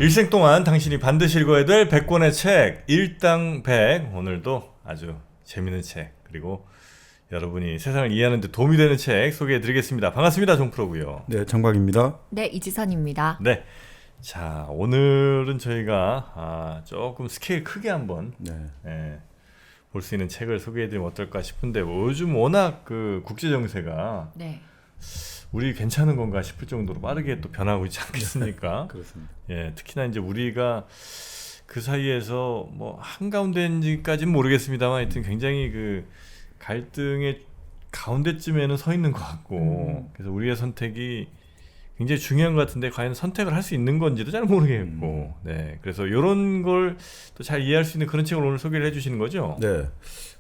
일생 동안 당신이 반드시 읽어야 될 100권의 책 일당 100. 오늘도 아주 재밌는 책 그리고 여러분이 세상을 이해하는 데 도움이 되는 책 소개해드리겠습니다. 반갑습니다. 종프로고요. 네, 정박입니다. 네, 이지선입니다. 네, 자 오늘은 저희가 조금 스케일 크게 한번 볼 수 있는 책을 소개해드리면 어떨까 싶은데 요즘 워낙 그 국제 정세가 네. 우리 괜찮은 건가 싶을 정도로 빠르게 또 변하고 있지 않겠습니까? 그렇습니다. 예, 특히나 이제 우리가 그 사이에서 뭐 한가운데인지까지는 모르겠습니다만 하여튼 굉장히 그 갈등의 가운데쯤에는 서 있는 것 같고 그래서 우리의 선택이 굉장히 중요한 것 같은데 과연 선택을 할 수 있는 건지도 잘 모르겠고 네, 그래서 이런 걸 또 잘 이해할 수 있는 그런 책을 오늘 소개를 해주시는 거죠? 네,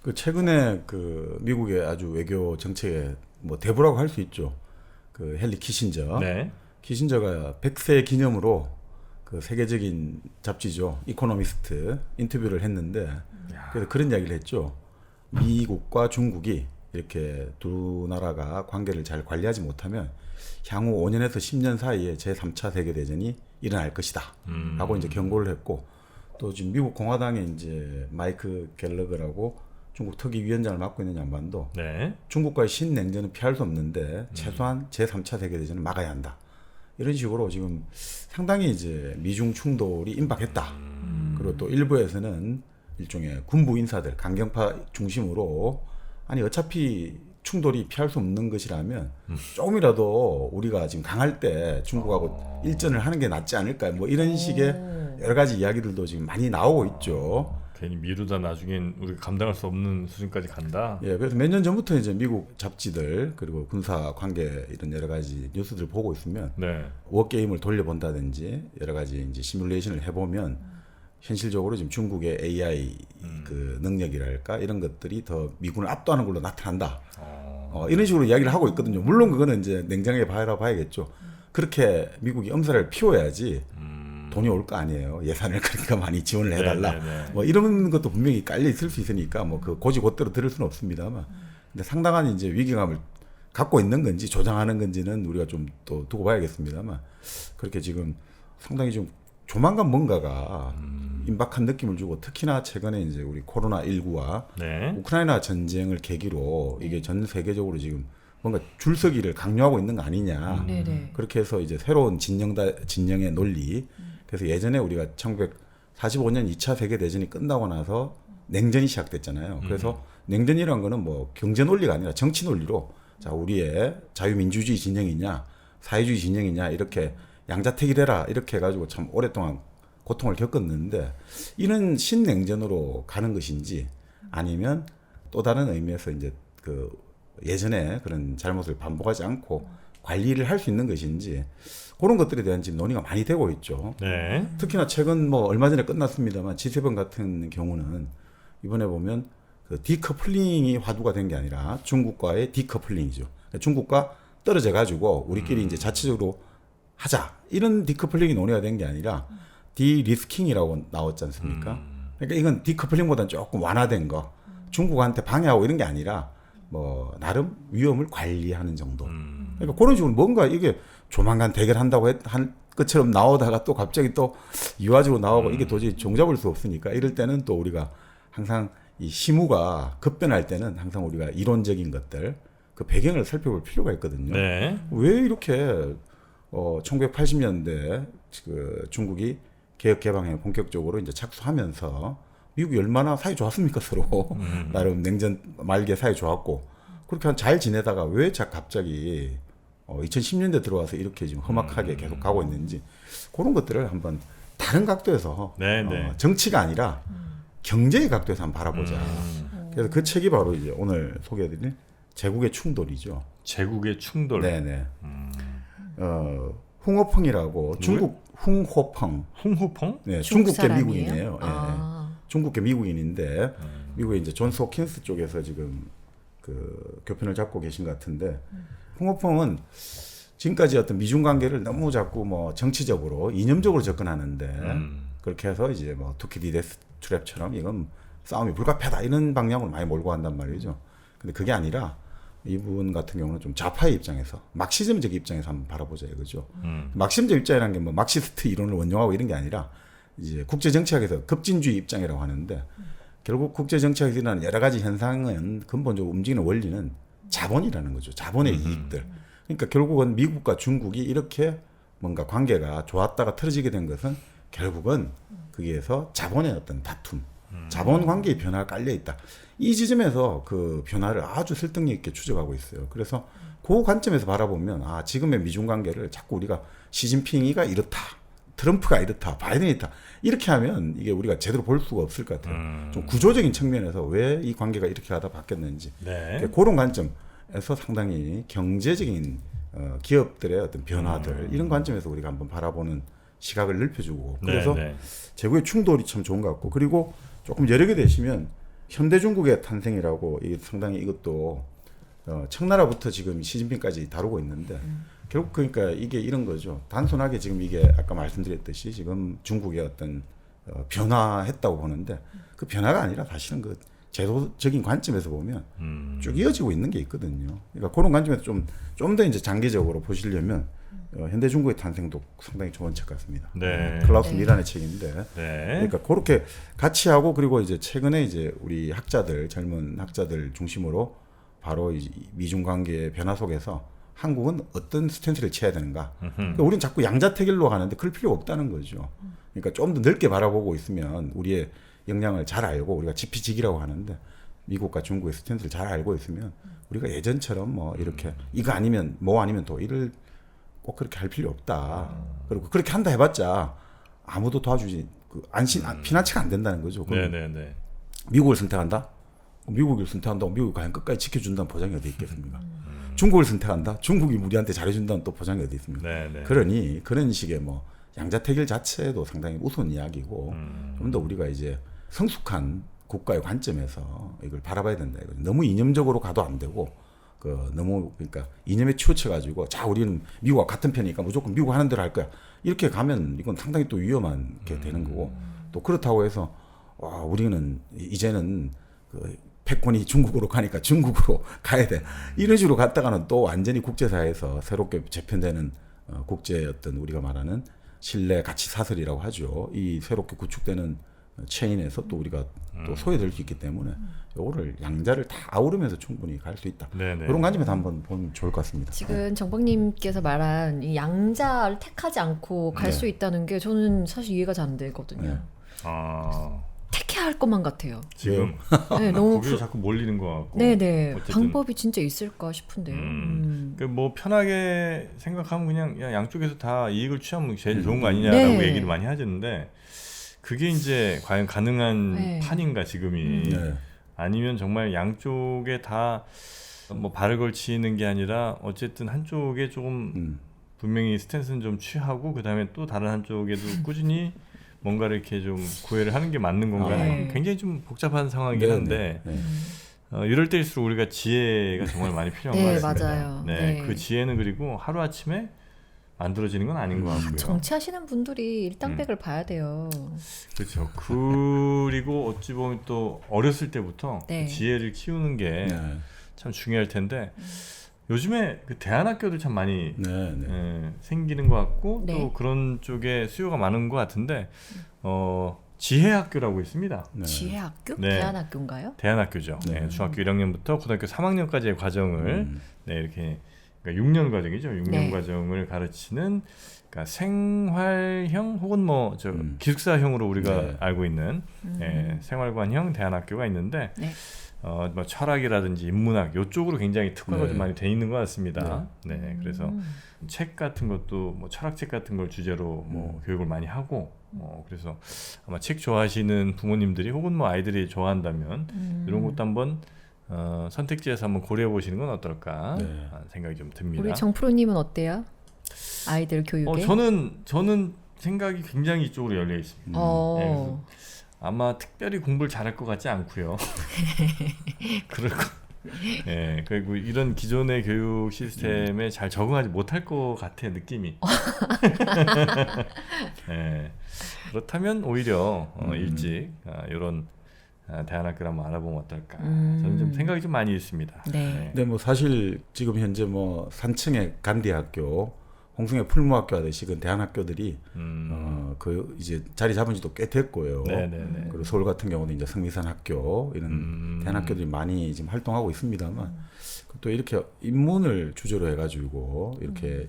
그 최근에 그 미국의 아주 외교 정책의 뭐 대부라고 할 수 있죠. 그 헨리 키신저. 네. 키신저가 100세 기념으로 그 세계적인 잡지죠, 이코노미스트 인터뷰를 했는데 그래서 그런 이야기를 했죠. 미국과 중국이 이렇게 두 나라가 관계를 잘 관리하지 못하면 향후 5년에서 10년 사이에 제3차 세계대전이 일어날 것이다 라고 이제 경고를 했고, 또 지금 미국 공화당의 이제 마이크 갤러그라고 중국 특위위원장을 맡고 있는 양반도 네. 중국과의 신냉전은 피할 수 없는데 최소한 제3차 세계대전을 막아야 한다. 이런 식으로 지금 상당히 이제 미중 충돌이 임박했다. 그리고 또 일부에서는 일종의 군부 인사들, 강경파 중심으로 아니 어차피 충돌이 피할 수 없는 것이라면 조금이라도 우리가 지금 강할 때 중국하고 일전을 하는 게 낫지 않을까, 뭐 이런 식의 여러 가지 이야기들도 지금 많이 나오고 있죠. 괜히 미루다 나중엔 우리가 감당할 수 없는 수준까지 간다. 예, 그래서 몇 년 전부터 이제 미국 잡지들 그리고 군사 관계 이런 여러 가지 뉴스들 보고 있으면 네. 워게임을 돌려본다든지 여러 가지 이제 시뮬레이션을 해보면 현실적으로 지금 중국의 AI 그 능력이랄까 이런 것들이 더 미군을 압도하는 걸로 나타난다. 이런 식으로 이야기를 하고 있거든요. 물론 그거는 이제 냉정하게 봐야겠죠. 그렇게 미국이 엄살을 피워야지 돈이 올 거 아니에요. 예산을 그러니까 많이 지원을 해달라. 네네네. 뭐 이런 것도 분명히 깔려 있을 수 있으니까 뭐 그 고지고대로 들을 수는 없습니다만, 근데 상당한 이제 위기감을 갖고 있는 건지 조장하는 건지는 우리가 좀 또 두고 봐야겠습니다만, 그렇게 지금 상당히 좀 조만간 뭔가가 임박한 느낌을 주고, 특히나 최근에 이제 우리 코로나19와 네. 우크라이나 전쟁을 계기로 이게 전 세계적으로 지금 뭔가 줄서기를 강요하고 있는 거 아니냐. 네네. 그렇게 해서 이제 새로운 진영의 논리. 그래서 예전에 우리가 1945년 2차 세계대전이 끝나고 나서 냉전이 시작됐잖아요. 그래서 냉전이라는 거는 뭐 경제 논리가 아니라 정치 논리로, 자, 우리의 자유민주주의 진영이냐 사회주의 진영이냐 이렇게 양자택일해라 이렇게 해가지고 참 오랫동안 고통을 겪었는데, 이런 신냉전으로 가는 것인지 아니면 또 다른 의미에서 이제 그 예전에 그런 잘못을 반복하지 않고 관리를 할 수 있는 것인지, 그런 것들에 대한 지금 논의가 많이 되고 있죠. 네. 특히나 최근 뭐 얼마 전에 끝났습니다만 G7 같은 경우는 이번에 보면 그 디커플링이 화두가 된 게 아니라 중국과의 디커플링이죠. 중국과 떨어져 가지고 우리끼리 이제 자체적으로 하자, 이런 디커플링이 논의가 된 게 아니라 디리스킹이라고 나왔지 않습니까? 그러니까 이건 디커플링보다는 조금 완화된 거, 중국한테 방해하고 이런 게 아니라 뭐 나름 위험을 관리하는 정도. 그러니까 그런 식으로 뭔가 이게 조만간 대결한다고 한 것처럼 나오다가 또 갑자기 또 이화적으로 나오고 이게 도저히 종잡을 수 없으니까, 이럴 때는 또 우리가 항상 이 시무가 급변할 때는 항상 우리가 이론적인 것들 그 배경을 살펴볼 필요가 있거든요. 네. 왜 이렇게 1980년대 그 중국이 개혁 개방에 본격적으로 이제 착수하면서 미국이 얼마나 사이 좋았습니까, 서로. 나름 냉전 말기에 사이 좋았고 그렇게 잘 지내다가 왜 갑자기 2010년대 들어와서 이렇게 지금 험악하게 계속 가고 있는지, 그런 것들을 한번 다른 각도에서 정치가 아니라 경제의 각도에서 한번 바라보자. 그래서 그 책이 바로 이제 오늘 소개해드릴 제국의 충돌이죠. 제국의 충돌. 네네. 홍호펑이라고, 중국 홍호펑. 홍호펑? 네, 중국 중국계 사람이에요? 미국인이에요. 아. 중국계 미국인인데 미국의 이제 존스 호킨스 쪽에서 지금 그 교편을 잡고 계신 것 같은데, 홍호펑은 지금까지 어떤 미중 관계를 너무 자꾸 뭐 정치적으로 이념적으로 접근하는데, 그렇게 해서 이제 뭐 투키디데스 트랩처럼 이건 싸움이 불가피하다 이런 방향으로 많이 몰고 간단 말이죠. 근데 그게 아니라 이분 같은 경우는 좀 좌파의 입장에서 막시즘적 입장에서 한번 바라보자 이거죠. 막시즘적 입장이라는 게 뭐 막시스트 이론을 원용하고 이런 게 아니라 이제 국제 정치학에서 급진주의 입장이라고 하는데 결국 국제 정치학에서 일어나는 여러 가지 현상은 근본적으로 움직이는 원리는 자본이라는 거죠. 자본의 이익들. 그러니까 결국은 미국과 중국이 이렇게 뭔가 관계가 좋았다가 틀어지게 된 것은 결국은 거기에서 자본의 어떤 다툼, 자본 관계의 변화가 깔려 있다. 이 지점에서 그 변화를 아주 설득력 있게 추적하고 있어요. 그래서 그 관점에서 바라보면 아 지금의 미중 관계를 자꾸 우리가 시진핑이가 이렇다, 트럼프가 이렇다, 바이든이 이렇다 이렇게 하면 이게 우리가 제대로 볼 수가 없을 것 같아요. 좀 구조적인 측면에서 왜 이 관계가 이렇게 하다 바뀌었는지 그런 관점에서 상당히 경제적인 기업들의 어떤 변화들 이런 관점에서 우리가 한번 바라보는 시각을 넓혀주고 그래서 제국의 충돌이 참 좋은 것 같고 그리고 조금 여력이 되시면 현대 중국의 탄생이라고 이게 상당히 이것도 청나라부터 지금 시진핑까지 다루고 있는데 결국 그러니까 이게 이런 거죠. 단순하게 지금 이게 아까 말씀드렸듯이 지금 중국의 어떤 변화했다고 보는데 그 변화가 아니라 사실은 그 제도적인 관점에서 보면 쭉 이어지고 있는 게 있거든요. 그러니까 그런 관점에서 좀 더 이제 장기적으로 보시려면 현대 중국의 탄생도 상당히 좋은 책 같습니다. 클라우스 미란의 책인데, 그러니까 그렇게 같이 하고 그리고 이제 최근에 이제 우리 학자들 젊은 학자들 중심으로 바로 이 미중 관계의 변화 속에서 한국은 어떤 스탠스를 취해야 되는가? 그러니까 우리는 자꾸 양자택일로 가는데 그럴 필요가 없다는 거죠. 그러니까 좀 더 넓게 바라보고 있으면 우리의 역량을 잘 알고 우리가 지피지기라고 하는데 미국과 중국의 스탠스를 잘 알고 있으면 우리가 예전처럼 뭐 이렇게 이거 아니면 뭐 아니면 또 이를 꼭 그렇게 할 필요 없다. 그리고 그렇게 한다 해봤자 아무도 도와주지 피난처가 안 된다는 거죠. 미국을 선택한다? 미국을 선택한다고 미국이 과연 끝까지 지켜준다는 보장이 어디 있겠습니까? 중국을 선택한다? 중국이 우리한테 잘해준다는 또 보장이 어디 있습니까? 그러니 그런 식의 뭐 양자택일 자체도 상당히 우스운 이야기고 좀 더 우리가 이제 성숙한 국가의 관점에서 이걸 바라봐야 된다. 이거죠. 너무 이념적으로 가도 안 되고 너무 그러니까 이념에 치우쳐가지고 자 우리는 미국과 같은 편이니까 무조건 미국 하는 대로 할 거야. 이렇게 가면 이건 상당히 또 위험한 게 되는 거고 또 그렇다고 해서 우리는 이제는 패권이 중국으로 가니까 중국으로 가야 돼. 이런 식으로 갔다가는 또 완전히 국제사회에서 새롭게 재편되는 국제 어떤 우리가 말하는 신뢰 가치 사슬이라고 하죠. 이 새롭게 구축되는 체인에서 또 우리가 또 소외될 수 있기 때문에 요거를 양자를 다 아우르면서 충분히 갈 수 있다. 그런 관점에서 한번 보면 좋을 것 같습니다. 지금 정박님께서 말한 이 양자를 택하지 않고 갈 수 있다는 게 저는 사실 이해가 잘 안 되거든요. 택해야 할 것만 같아요. 지금 너무 거기서 자꾸 몰리는 것 같고. 어쨌든. 방법이 진짜 있을까 싶은데요. 뭐 편하게 생각하면 그냥 양쪽에서 다 이익을 취하면 제일 좋은 거 아니냐라고 얘기를 많이 하시는데 그게 이제 과연 가능한 판인가 지금이 아니면 정말 양쪽에 다 뭐 발을 걸치는 게 아니라 어쨌든 한쪽에 조금 분명히 스탠스는 좀 취하고 그 다음에 또 다른 한쪽에도 꾸준히 뭔가를 이렇게 좀 구애를 하는 게 맞는 건가 굉장히 좀 복잡한 상황이긴 한데 이럴 때일수록 우리가 지혜가 정말 많이 필요한 것 같습니다. 맞아요. 그 지혜는 그리고 하루아침에 만들어지는 건 아닌 것 같고요. 정치하시는 분들이 일당백을 봐야 돼요. 그렇죠. 그리고 어찌 보면 또 어렸을 때부터 그 지혜를 키우는 게 참 중요할 텐데 요즘에 그 대안학교들 참 많이 생기는 것 같고 또 그런 쪽에 수요가 많은 것 같은데 지혜학교라고 있습니다. 지혜학교? 대안학교인가요? 대안학교죠. 중학교 1학년부터 고등학교 3학년까지의 과정을 이렇게 그러니까 6년 과정이죠. 6년 과정을 가르치는 그러니까 생활형 혹은 뭐 기숙사형으로 우리가 알고 있는 생활관형 대안학교가 있는데 뭐 철학이라든지 인문학 이쪽으로 굉장히 특화가 좀 많이 돼 있는 것 같습니다. 그래서 책 같은 것도 뭐 철학책 같은 걸 주제로 뭐 교육을 많이 하고 그래서 아마 책 좋아하시는 부모님들이 혹은 뭐 아이들이 좋아한다면 이런 것도 한번 선택지에서 한번 고려해 보시는 건 어떨까 하는 생각이 좀 듭니다. 우리 정프로님은 어때요? 아이들 교육에? 저는 생각이 굉장히 이쪽으로 열려 있습니다. 그래서 아마 특별히 공부를 잘할 것 같지 않고요. 그럴 거. 그리고 이런 기존의 교육 시스템에 잘 적응하지 못할 것 같아 느낌이. 그렇다면 오히려 일찍 이런 대안학교를 한번 알아보면 어떨까. 저는 좀 생각이 좀 많이 있습니다. 네. 근데 뭐 사실 지금 현재 뭐 산청의 간디학교, 홍성의 풀무학교 하듯이 그 대안학교들이 그 이제 자리 잡은 지도 꽤 됐고요. 네네네. 그리고 서울 같은 경우는 이제 성미산 학교 이런 대안학교들이 많이 지금 활동하고 있습니다만 또 이렇게 인문을 주제로 해가지고 이렇게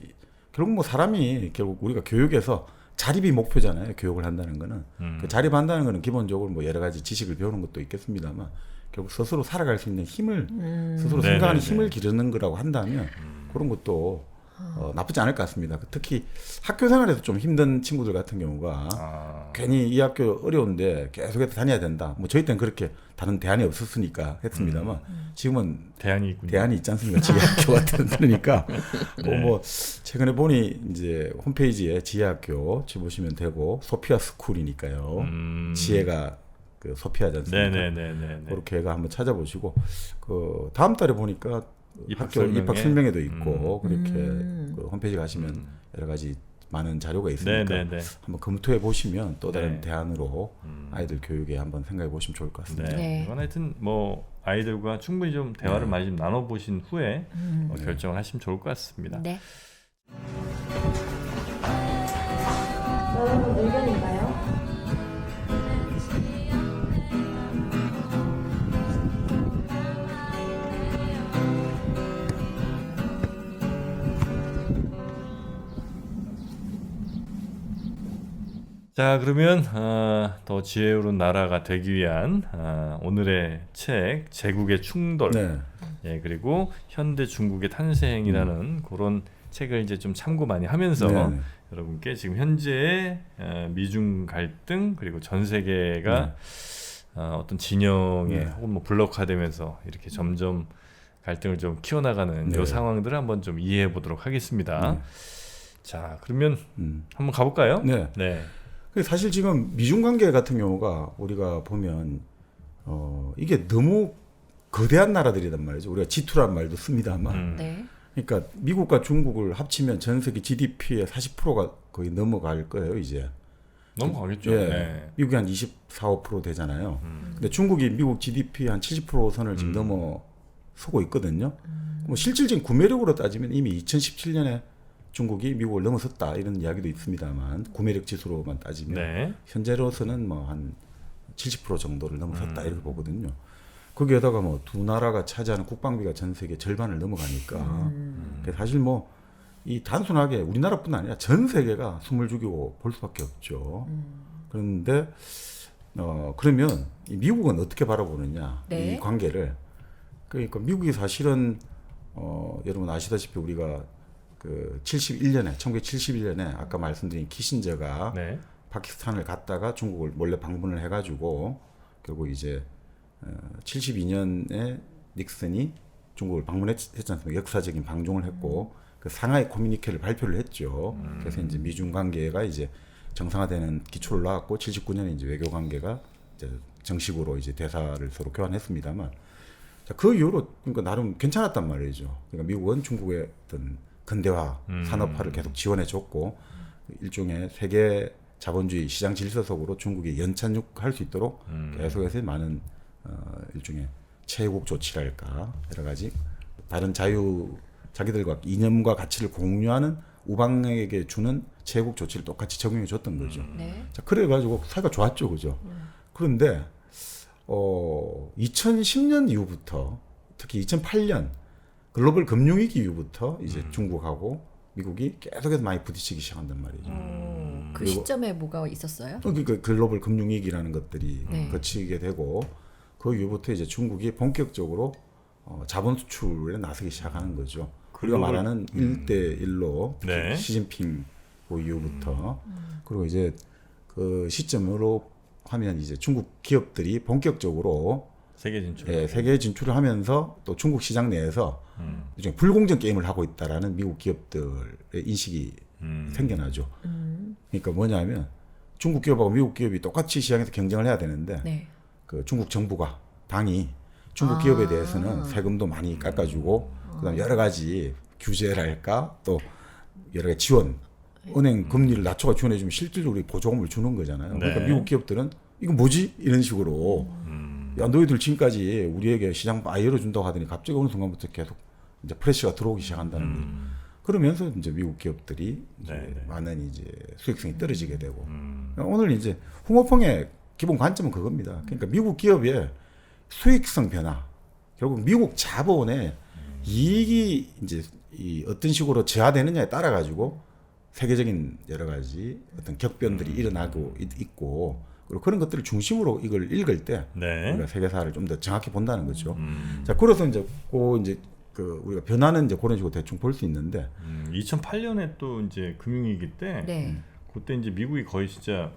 결국 뭐 사람이 결국 우리가 교육에서 자립이 목표잖아요. 교육을 한다는 거는 그 자립한다는 거는 기본적으로 뭐 여러 가지 지식을 배우는 것도 있겠습니다만 결국 스스로 살아갈 수 있는 힘을 스스로 생각하는 힘을 기르는 거라고 한다면 그런 것도 나쁘지 않을 것 같습니다. 특히 학교 생활에서 좀 힘든 친구들 같은 경우가 괜히 이 학교 어려운데 계속해서 다녀야 된다. 뭐 저희 때는 그렇게 다른 대안이 없었으니까 했습니다만 지금은 대안이 있군요. 대안이 있지 않습니까? 지혜학교 같은 그러니까 뭐 최근에 보니 이제 홈페이지에 지혜학교 쳐보시면 되고 소피아 스쿨이니까요. 지혜가 그 소피아지 않습니까? 네네네네. 그렇게 해가 한번 찾아보시고 그 다음 달에 보니까 입학 학교 입학 설명회도 있고 그렇게 음. 그 홈페이지 가시면 여러 가지 많은 자료가 있으니까 네네네. 한번 검토해 보시면 또 다른 네. 대안으로 아이들 교육에 한번 생각해 보시면 좋을 것 같습니다. 네. 네. 이건 하여튼 뭐 아이들과 충분히 좀 대화를 많이 좀 나눠보신 후에 결정을 하시면 좋을 것 같습니다. 네. 여러분 의견 있나요? 자, 그러면 더 지혜로운 나라가 되기 위한 오늘의 책 제국의 충돌, 네. 예, 그리고 현대 중국의 탄생이라는 그런 책을 이제 좀 참고 많이 하면서 네. 여러분께 지금 현재의 미중 갈등 그리고 전 세계가 어떤 진영에 네. 혹은 뭐 블록화되면서 이렇게 점점 갈등을 좀 키워나가는 네. 이 상황들을 한번 좀 이해해 보도록 하겠습니다. 네. 자, 그러면 음. 한번 가볼까요? 네. 네. 사실 지금 미중 관계 같은 경우가 우리가 보면 이게 너무 거대한 나라들이란 말이죠. 우리가 G2라는 말도 씁니다만. 네. 그러니까 미국과 중국을 합치면 전 세계 GDP의 40%가 거의 넘어갈 거예요, 이제. 넘어가겠죠. 예. 네. 미국이 한 24, 5% 되잖아요. 근데 중국이 미국 GDP 한 70% 선을 지금 넘어서고 있거든요. 뭐 실질적인 구매력으로 따지면 이미 2017년에 중국이 미국을 넘어섰다 이런 이야기도 있습니다만 구매력 지수로만 따지면 네. 현재로서는 뭐 한 70% 정도를 넘어섰다 이렇게 보거든요. 거기에다가 뭐 두 나라가 차지하는 국방비가 전 세계 절반을 넘어가니까 사실 뭐 이 단순하게 우리나라뿐 아니라 전 세계가 숨을 죽이고 볼 수밖에 없죠. 그런데 그러면 이 미국은 어떻게 바라보느냐 네. 이 관계를. 그러니까 미국이 사실은 여러분 아시다시피 우리가 그 1971년에 아까 말씀드린 키신저가 네. 파키스탄을 갔다가 중국을 몰래 방문을 해가지고 결국 이제 72년에 닉슨이 중국을 방문했지 않습니까? 역사적인 방중을 했고 그 상하이 커뮤니케를 발표를 했죠. 그래서 이제 미중 관계가 이제 정상화되는 기초를 놨고 79년에 이제 외교 관계가 이제 정식으로 이제 대사를 서로 교환했습니다만 자, 그 이후로 그러니까 나름 괜찮았단 말이죠. 그러니까 미국은 중국의 어떤 근대화 산업화를 계속 지원해줬고 일종의 세계 자본주의 시장 질서 속으로 중국이 연착륙할 수 있도록 계속해서 많은 일종의 최애국 조치랄까 여러 가지 다른 자기들과 이념과 가치를 공유하는 우방에게 주는 최애국 조치를 똑같이 적용해줬던 거죠. 네. 자, 그래가지고 사이가 좋았죠, 그죠? 그런데 2010년 이후부터 특히 2008년 글로벌 금융위기 이후부터 이제 중국하고 미국이 계속해서 많이 부딪히기 시작한단 말이죠. 그 그리고- 시점에 뭐가 있었어요? 그러니까 글로벌 금융위기라는 것들이 네. 거치게 되고 그 이후부터 이제 중국이 본격적으로 자본 수출에 나서기 시작하는 거죠. 우리가 글로벌- 말하는 1대1로 네. 시진핑 그 이후부터 그리고 이제 그 시점으로 하면 이제 중국 기업들이 본격적으로 세계 진출. 예, 세계에 진출을 하면서 또 중국 시장 내에서 일종의 불공정 게임을 하고 있다라는 미국 기업들의 인식이 생겨나죠. 그러니까 뭐냐면 중국 기업하고 미국 기업이 똑같이 시장에서 경쟁을 해야 되는데 네. 그 중국 정부가 당이 중국 기업에 대해서는 세금도 많이 깎아주고 그다음 여러 가지 규제랄까 또 여러 가지 지원 은행 금리를 낮춰가 지원해주면 실질적으로 보조금을 주는 거잖아요. 그러니까 네. 미국 기업들은 이거 뭐지 이런 식으로 야 너희들 지금까지 우리에게 시장 많이 열어준다고 하더니 갑자기 어느 순간부터 계속 이제 프레시가 들어오기 시작한다는 거죠. 그러면서 이제 미국 기업들이 이제 네. 많은 이제 수익성이 떨어지게 되고 오늘 이제 홍어평의 기본 관점은 그겁니다. 그러니까 미국 기업의 수익성 변화, 결국 미국 자본의 이익이 이제 이 어떤 식으로 저하되느냐에 따라 가지고 세계적인 여러 가지 어떤 격변들이 일어나고 있고 그리고 그런 것들을 중심으로 이걸 읽을 때 네. 우리가 세계사를 좀 더 정확히 본다는 거죠. 자, 그래서 이제 그 우리가 변화는 이제 그런 식으로 대충 볼 수 있는데 2008년에 또 이제 금융위기 때 네. 그때 이제 미국이 거의 진짜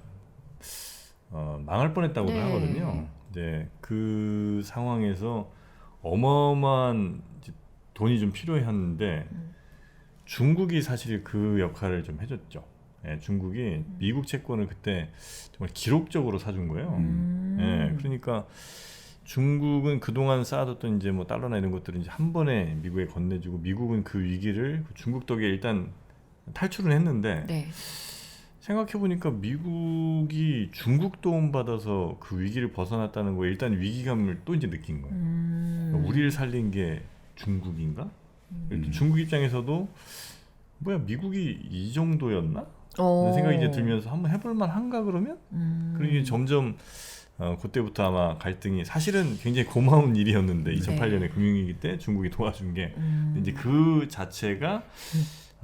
망할 뻔했다고도 네. 하거든요. 이제 그 상황에서 어마어마한 이제 돈이 좀 필요했는데 중국이 사실 그 역할을 좀 해줬죠. 예, 중국이 미국 채권을 그때 정말 기록적으로 사준 거예요. 예, 그러니까 중국은 그동안 쌓아뒀던 이제 뭐 달러나 이런 것들을 이제 한 번에 미국에 건네주고 미국은 그 위기를 중국 덕에 일단 탈출을 했는데 네. 생각해 보니까 미국이 중국 도움 받아서 그 위기를 벗어났다는 거에 일단 위기감을 또 이제 느낀 거예요. 그러니까 우리를 살린 게 중국인가? 중국 입장에서도 뭐야 미국이 이 정도였나? 이런 생각이 이제 들면서 한번 해볼 만한가 그러면? 그러니 점점 그때부터 아마 갈등이 사실은 굉장히 고마운 일이었는데 2008년에 금융위기 때 중국이 도와준 게 이제 그 자체가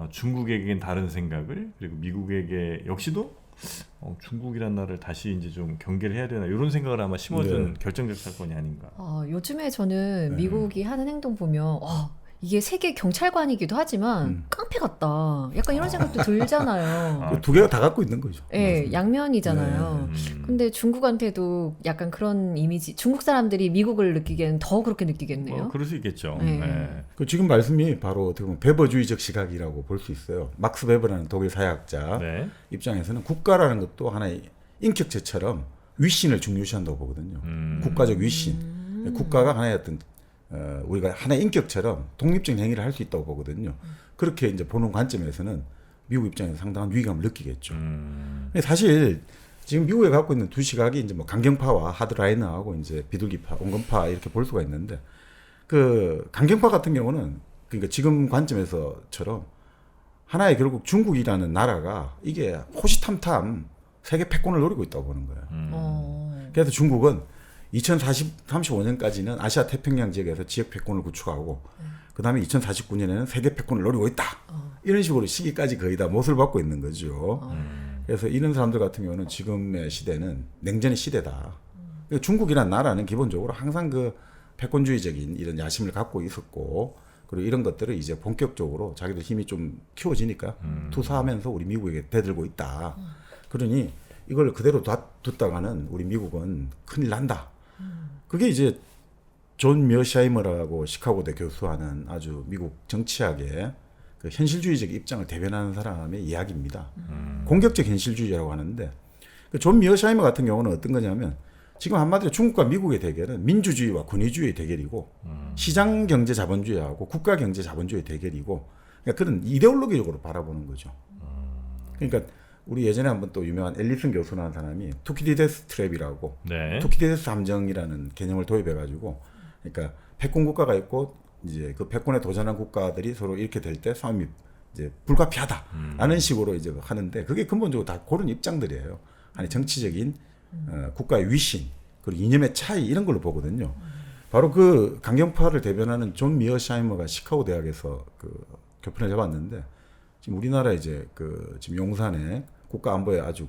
중국에겐 다른 생각을 그리고 미국에게 역시도 중국이란 나라를 다시 이제 좀 경계를 해야 되나 이런 생각을 아마 심어준 결정적 사건이 아닌가. 요즘에 저는 미국이 하는 행동 보면 이게 세계 경찰관이기도 하지만 깡패 같다. 약간 이런 생각도 들잖아요. 두 개가 다 갖고 있는 거죠. 네, 양면이잖아요. 근데 중국한테도 약간 그런 이미지, 중국 사람들이 미국을 느끼기에는 더 그렇게 느끼겠네요. 그럴 수 있겠죠. 네. 네. 그 지금 말씀이 바로 어떻게 보면 베버주의적 시각이라고 볼 수 있어요. 막스 베버라는 독일 사회학자 네. 입장에서는 국가라는 것도 하나의 인격체처럼 위신을 중요시한다고 보거든요. 국가적 위신. 국가가 하나의 어떤 우리가 하나의 인격처럼 독립적인 행위를 할 수 있다고 보거든요. 그렇게 이제 보는 관점에서는 미국 입장에서 상당한 위기감을 느끼겠죠. 사실 지금 미국에 갖고 있는 두 시각이 이제 뭐 강경파와 하드라이너하고 이제 비둘기파, 온건파 이렇게 볼 수가 있는데 그 강경파 같은 경우는 그러니까 지금 관점에서처럼 하나의 결국 중국이라는 나라가 이게 호시탐탐 세계 패권을 노리고 있다고 보는 거예요. 그래서 중국은 2035년까지는 아시아 태평양 지역에서 지역 패권을 구축하고 그 다음에 2049년에는 세계 패권을 노리고 있다. 이런 식으로 시기까지 거의 다 못을 받고 있는 거죠. 그래서 이런 사람들 같은 경우는 지금의 시대는 냉전의 시대다. 그러니까 중국이라는 나라는 기본적으로 항상 그 패권주의적인 이런 야심을 갖고 있었고 그리고 이런 것들을 이제 본격적으로 자기들 힘이 좀 키워지니까 투사하면서 우리 미국에게 대들고 있다. 그러니 이걸 그대로 뒀다가는 우리 미국은 큰일 난다. 그게 이제 존 미어샤이머라고 시카고대 교수하는 아주 미국 정치학의 그 현실주의적 입장을 대변하는 사람의 이야기입니다. 공격적 현실주의라고 하는데 존 미어샤이머 같은 경우는 어떤 거냐면 지금 한마디로 중국과 미국의 대결은 민주주의와 권위주의의 대결이고 시장 경제 자본주의하고 국가 경제 자본주의의 대결이고 그러니까 그런 이데올로기적으로 바라보는 거죠. 그러니까 우리 예전에 한번 또 유명한 앨리슨 교수라는 사람이 투키디데스 트랩이라고 네. 투키디데스 함정이라는 개념을 도입해가지고 그러니까 패권 국가가 있고 이제 그 패권에 도전한 국가들이 서로 이렇게 될 때 싸움이 이제 불가피하다라는 식으로 이제 하는데 그게 근본적으로 다 그런 입장들이에요. 아니 정치적인 국가의 위신 그리고 이념의 차이 이런 걸로 보거든요. 바로 그 강경파를 대변하는 존 미어샤이머가 시카고 대학에서 그 교편을 잡았는데 지금 우리나라 이제 그 지금 용산에 국가 안보에 아주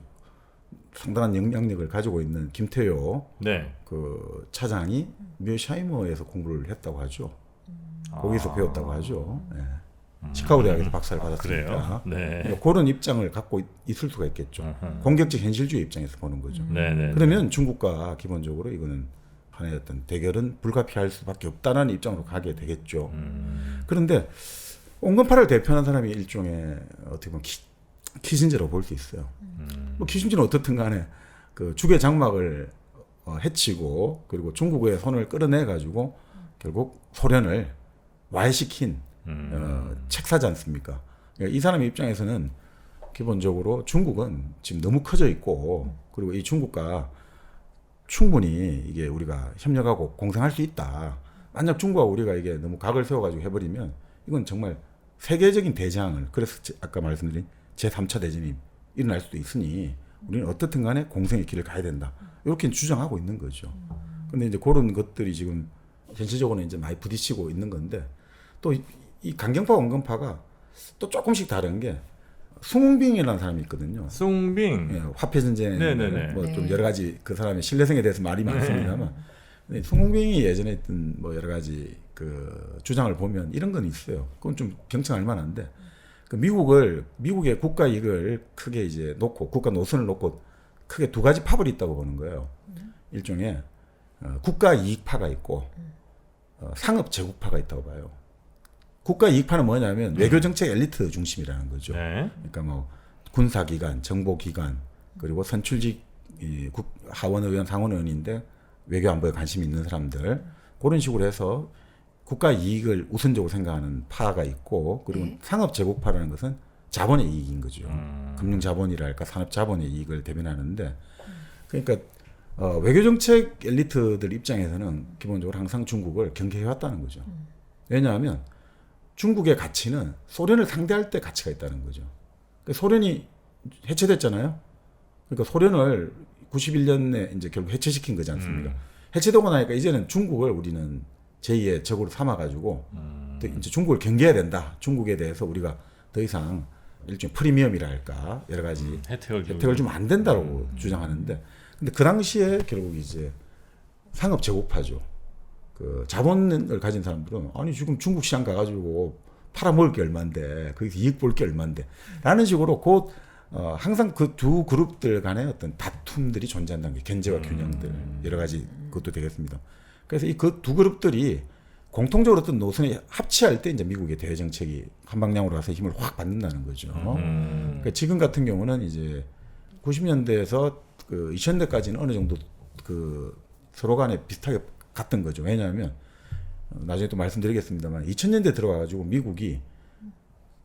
상당한 영향력을 가지고 있는 김태효 네. 그 차장이 미어샤이머에서 공부를 했다고 하죠. 거기서 배웠다고 하죠. 네. 시카고 대학에서 박사를 받았으니까. 그래요? 네. 그러니까 그런 입장을 갖고 있을 수가 있겠죠. 공격적 현실주의 입장에서 보는 거죠. 네네. 그러면 중국과 기본적으로 이거는 하나의 어떤 대결은 불가피할 수밖에 없다는 입장으로 가게 되겠죠. 그런데 온건파를 대표하는 사람이 일종의 어떻게 보면 키신저라고 볼 수 있어요. 뭐 키신저는 어떻든 간에 그 주계 장막을 해치고 그리고 중국의 손을 끌어내 가지고 결국 소련을 와해시킨 책사지 않습니까? 그러니까 이 사람의 입장에서는 기본적으로 중국은 지금 너무 커져 있고 그리고 이 중국과 충분히 이게 우리가 협력하고 공생할 수 있다. 만약 중국과 우리가 이게 너무 각을 세워가지고 해버리면 이건 정말 세계적인 대장을 그래서 아까 말씀드린 제3차 대전이 일어날 수도 있으니 우리는 어떻든 간에 공생의 길을 가야 된다. 이렇게 주장하고 있는 거죠. 근데 이제 그런 것들이 지금 현실적으로는 이제 많이 부딪히고 있는 건데 또 이 강경파 원건파가 또 조금씩 다른 게 숭빙이라는 사람이 있거든요. 숭빙. 예, 화폐 전쟁 네네네. 뭐 좀 네. 여러 가지 그 사람의 신뢰성에 대해서 말이 많습니다만 숭빙이 예전에 했던 뭐 여러 가지 그 주장을 보면 이런 건 있어요. 그건 좀 경청할 만한데 그 미국의 국가 이익을 크게 이제 놓고 국가 노선을 놓고 크게 두 가지 파벌이 있다고 보는 거예요. 일종의 국가 이익파가 있고 상업 제국파가 있다고 봐요. 국가 이익파는 뭐냐면 외교 정책 엘리트 중심이라는 거죠. 네. 그러니까 뭐 군사기관, 정보기관 그리고 선출직 하원의원, 상원의원인데 외교 안보에 관심이 있는 사람들 그런 식으로 해서 국가 이익을 우선적으로 생각하는 파가 있고 그리고 네. 상업 제국파라는 것은 자본의 이익인 거죠. 금융 자본이랄까 산업 자본의 이익을 대변하는데 그러니까 외교 정책 엘리트들 입장에서는 기본적으로 항상 중국을 경계해 왔다는 거죠. 왜냐하면 중국의 가치는 소련을 상대할 때 가치가 있다는 거죠. 그러니까 소련이 해체됐잖아요. 그러니까 소련을 91년에 이제 결국 해체시킨 거지 않습니까? 해체되고 나니까 이제는 중국을 우리는 제2의 적으로 삼아가지고 또 이제 중국을 경계해야 된다. 중국에 대해서 우리가 더 이상 일종의 프리미엄이랄까 여러 가지 혜택을 주면 안 된다고 주장하는데 근데 그 당시에 결국 이제 상업 제국파죠. 그 자본을 가진 사람들은 아니 지금 중국 시장 가가지고 팔아먹을 게 얼만데 거기서 이익 볼 게 얼만데 라는 식으로 곧 항상 그 두 그룹들 간의 어떤 다툼들이 존재한다는 게 견제와 균형들 여러 가지 그것도 되겠습니다. 그래서 이 그 두 그룹들이 공통적으로 어떤 노선에 합치할 때 이제 미국의 대외 정책이 한 방향으로 가서 힘을 확 받는다는 거죠. 그러니까 지금 같은 경우는 이제 90년대에서 그 2000년대까지는 어느 정도 그 서로 간에 비슷하게 갔던 거죠. 왜냐하면 나중에 또 말씀드리겠습니다만 2000년대 들어와가지고 미국이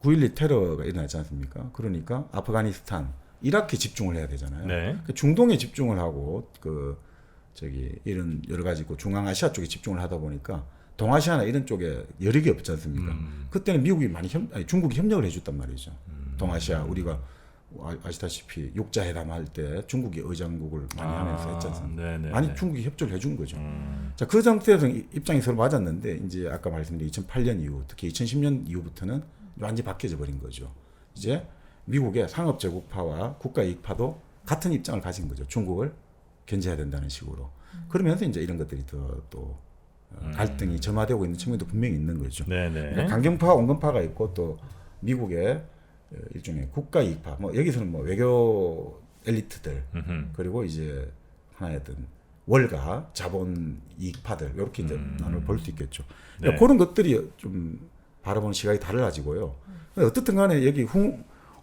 9.12 테러가 일어났지 않습니까? 그러니까 아프가니스탄, 이라크에 집중을 해야 되잖아요. 네. 그러니까 중동에 집중을 하고 이런 여러 가지 중앙아시아 쪽에 집중을 하다 보니까 동아시아나 이런 쪽에 여력이 없지 않습니까? 그때는 미국이 중국이 협력을 해줬단 말이죠. 동아시아 우리가 아시다시피 육자회담 할 때 중국이 의장국을 많이 하면서 했지 않습니까? 네네. 많이 중국이 협조를 해준 거죠. 자, 그 상태에서 입장이 서로 맞았는데 이제 아까 말씀드린 2008년 이후 특히 2010년 이후부터는 완전히 바뀌어져 버린 거죠. 이제 미국의 상업 제국파와 국가 이익파도 같은 입장을 가진 거죠. 중국을 견제해야 된다는 식으로. 그러면서 이제 이런 것들이 또 갈등이 점화되고 있는 측면도 분명히 있는 거죠. 네네. 그러니까 강경파, 온건파가 있고 또 미국의 일종의 국가 이익파, 뭐 여기서는 뭐 외교 엘리트들 그리고 이제 하나의 어떤 월가 자본 이익파들 이렇게 이제 나눠 볼 수 있겠죠. 그러니까 네. 그런 것들이 좀 바라보는 시각이 달라지고요. 어떻든 간에 여기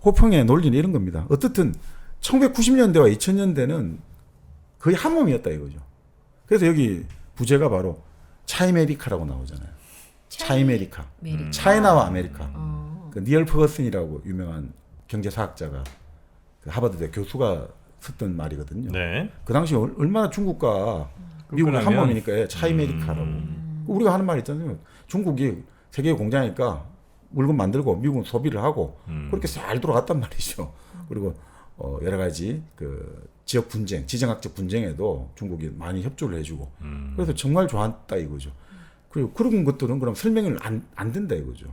호평의 논리는 이런 겁니다. 어떻든 1990년대와 2000년대는 거의 한 몸이었다 이거죠. 그래서 여기 부제가 바로 차이메리카라고 나오잖아요. 차이메리카. 차이나와 아메리카. 그 니얼 퍼거슨이라고 유명한 경제사학자가 그 하버드대 교수가 썼던 말이거든요. 네. 그 당시 얼마나 중국과 미국은 한 끈끈하면. 몸이니까 차이메리카라고. 우리가 하는 말 있잖아요. 중국이 세계 공장이니까 물건 만들고 미국은 소비를 하고 그렇게 잘 돌아갔단 말이죠. 그리고 여러 가지 그 지역 분쟁, 지정학적 분쟁에도 중국이 많이 협조를 해주고 그래서 정말 좋았다 이거죠. 그리고 그런 것들은 그럼 설명을 안 된다 이거죠.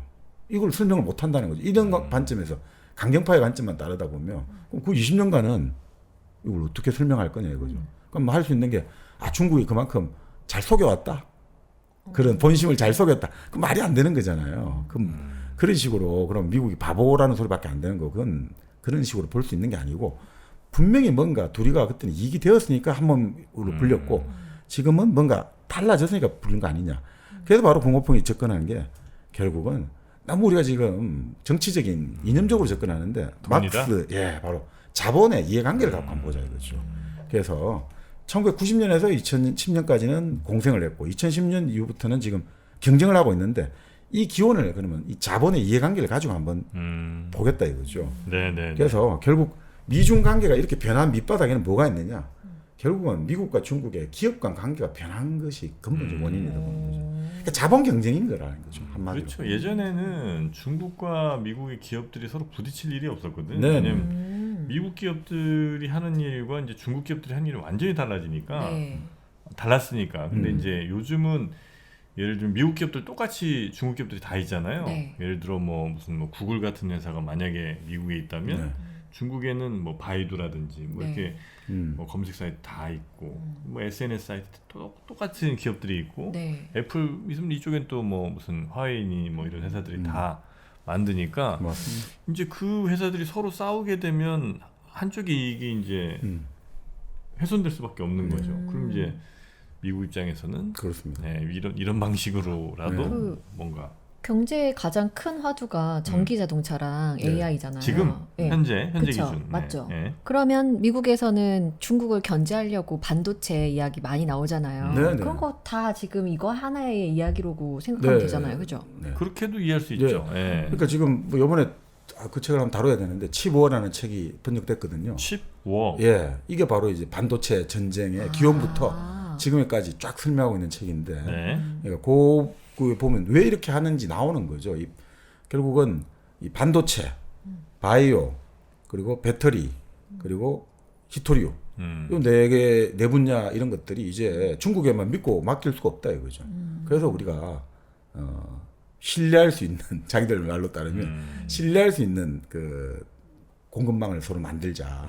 이걸 설명을 못 한다는 거죠. 이런 관점에서 강경파의 관점만 따르다 보면 그럼 그 20년간은 이걸 어떻게 설명할 거냐 이거죠. 그럼 뭐 할 수 있는 게 중국이 그만큼 잘 속여왔다. 그런 본심을 잘 속였다. 그 말이 안 되는 거잖아요. 그럼 그런 식으로 그럼 미국이 바보라는 소리밖에 안 되는 거 그건 그런 식으로 볼 수 있는 게 아니고 분명히 뭔가 둘이가 그때는 이익이 되었으니까 한 몸으로 불렸고 지금은 뭔가 달라졌으니까 불린 거 아니냐. 그래서 바로 공호평이 접근하는 게 결국은 너무 우리가 지금 정치적인 이념적으로 접근하는데 돈이다? 막스 바로 자본의 이해관계를 갖고 한번 보자 이거죠. 그래서 1990년에서 2010년까지는 공생을 했고 2010년 이후부터는 지금 경쟁을 하고 있는데 이 기원을 그러면 이 자본의 이해관계를 가지고 한번 보겠다 이거죠. 네네. 그래서 결국 미중 관계가 이렇게 변한 밑바닥에는 뭐가 있느냐? 결국은 미국과 중국의 기업 간 관계가 변한 것이 근본적 원인이다 보는 거죠. 그러니까 자본 경쟁인 거라는 거죠. 한마디로. 그렇죠. 예전에는 중국과 미국의 기업들이 서로 부딪힐 일이 없었거든. 네. 왜냐면 미국 기업들이 하는 일과 이제 중국 기업들이 하는 일이 완전히 달라지니까 네. 달랐으니까. 근데 이제 요즘은 예를 들면 미국 기업들 똑같이 중국 기업들이 다 있잖아요. 네. 예를 들어 뭐 무슨 뭐 구글 같은 회사가 만약에 미국에 있다면 네. 중국에는 뭐 바이두라든지 뭐 네. 이렇게 뭐 검색 사이트 다 있고 뭐 SNS 사이트 똑같은 기업들이 있고 네. 애플 있으면 이쪽엔 또 뭐 무슨 화웨이니 뭐 이런 회사들이 다 만드니까 맞습니다. 이제 그 회사들이 서로 싸우게 되면 한쪽의 이익이 이제 훼손될 수밖에 없는 거죠. 그럼 이제 미국 입장에서는 그렇습니다. 네, 이런 방식으로라도 네. 그 뭔가 경제의 가장 큰 화두가 전기 자동차랑 네. AI잖아요. 지금 현재 그쵸, 기준 맞죠. 네. 그러면 미국에서는 중국을 견제하려고 반도체 이야기 많이 나오잖아요. 네, 네. 그런 거 다 지금 이거 하나의 이야기로고 생각하면 네. 되잖아요. 그죠? 네. 그렇게도 이해할 수 있죠. 예. 그러니까 지금 뭐 이번에 그 책을 한번 다뤄야 되는데 칩워라는 책이 번역됐거든요. 칩워. 예, 이게 바로 이제 반도체 전쟁의 기원부터 아. 지금까지 쫙 설명하고 있는 책인데, 네. 그러니까 그 보면 왜 이렇게 하는지 나오는 거죠. 결국은 이 반도체, 바이오, 그리고 배터리, 그리고 히토리움, 이 네 분야 이런 것들이 이제 중국에만 믿고 맡길 수가 없다 이거죠. 그래서 우리가 신뢰할 수 있는 자기들 말로 따르면 신뢰할 수 있는 그 공급망을 서로 만들자.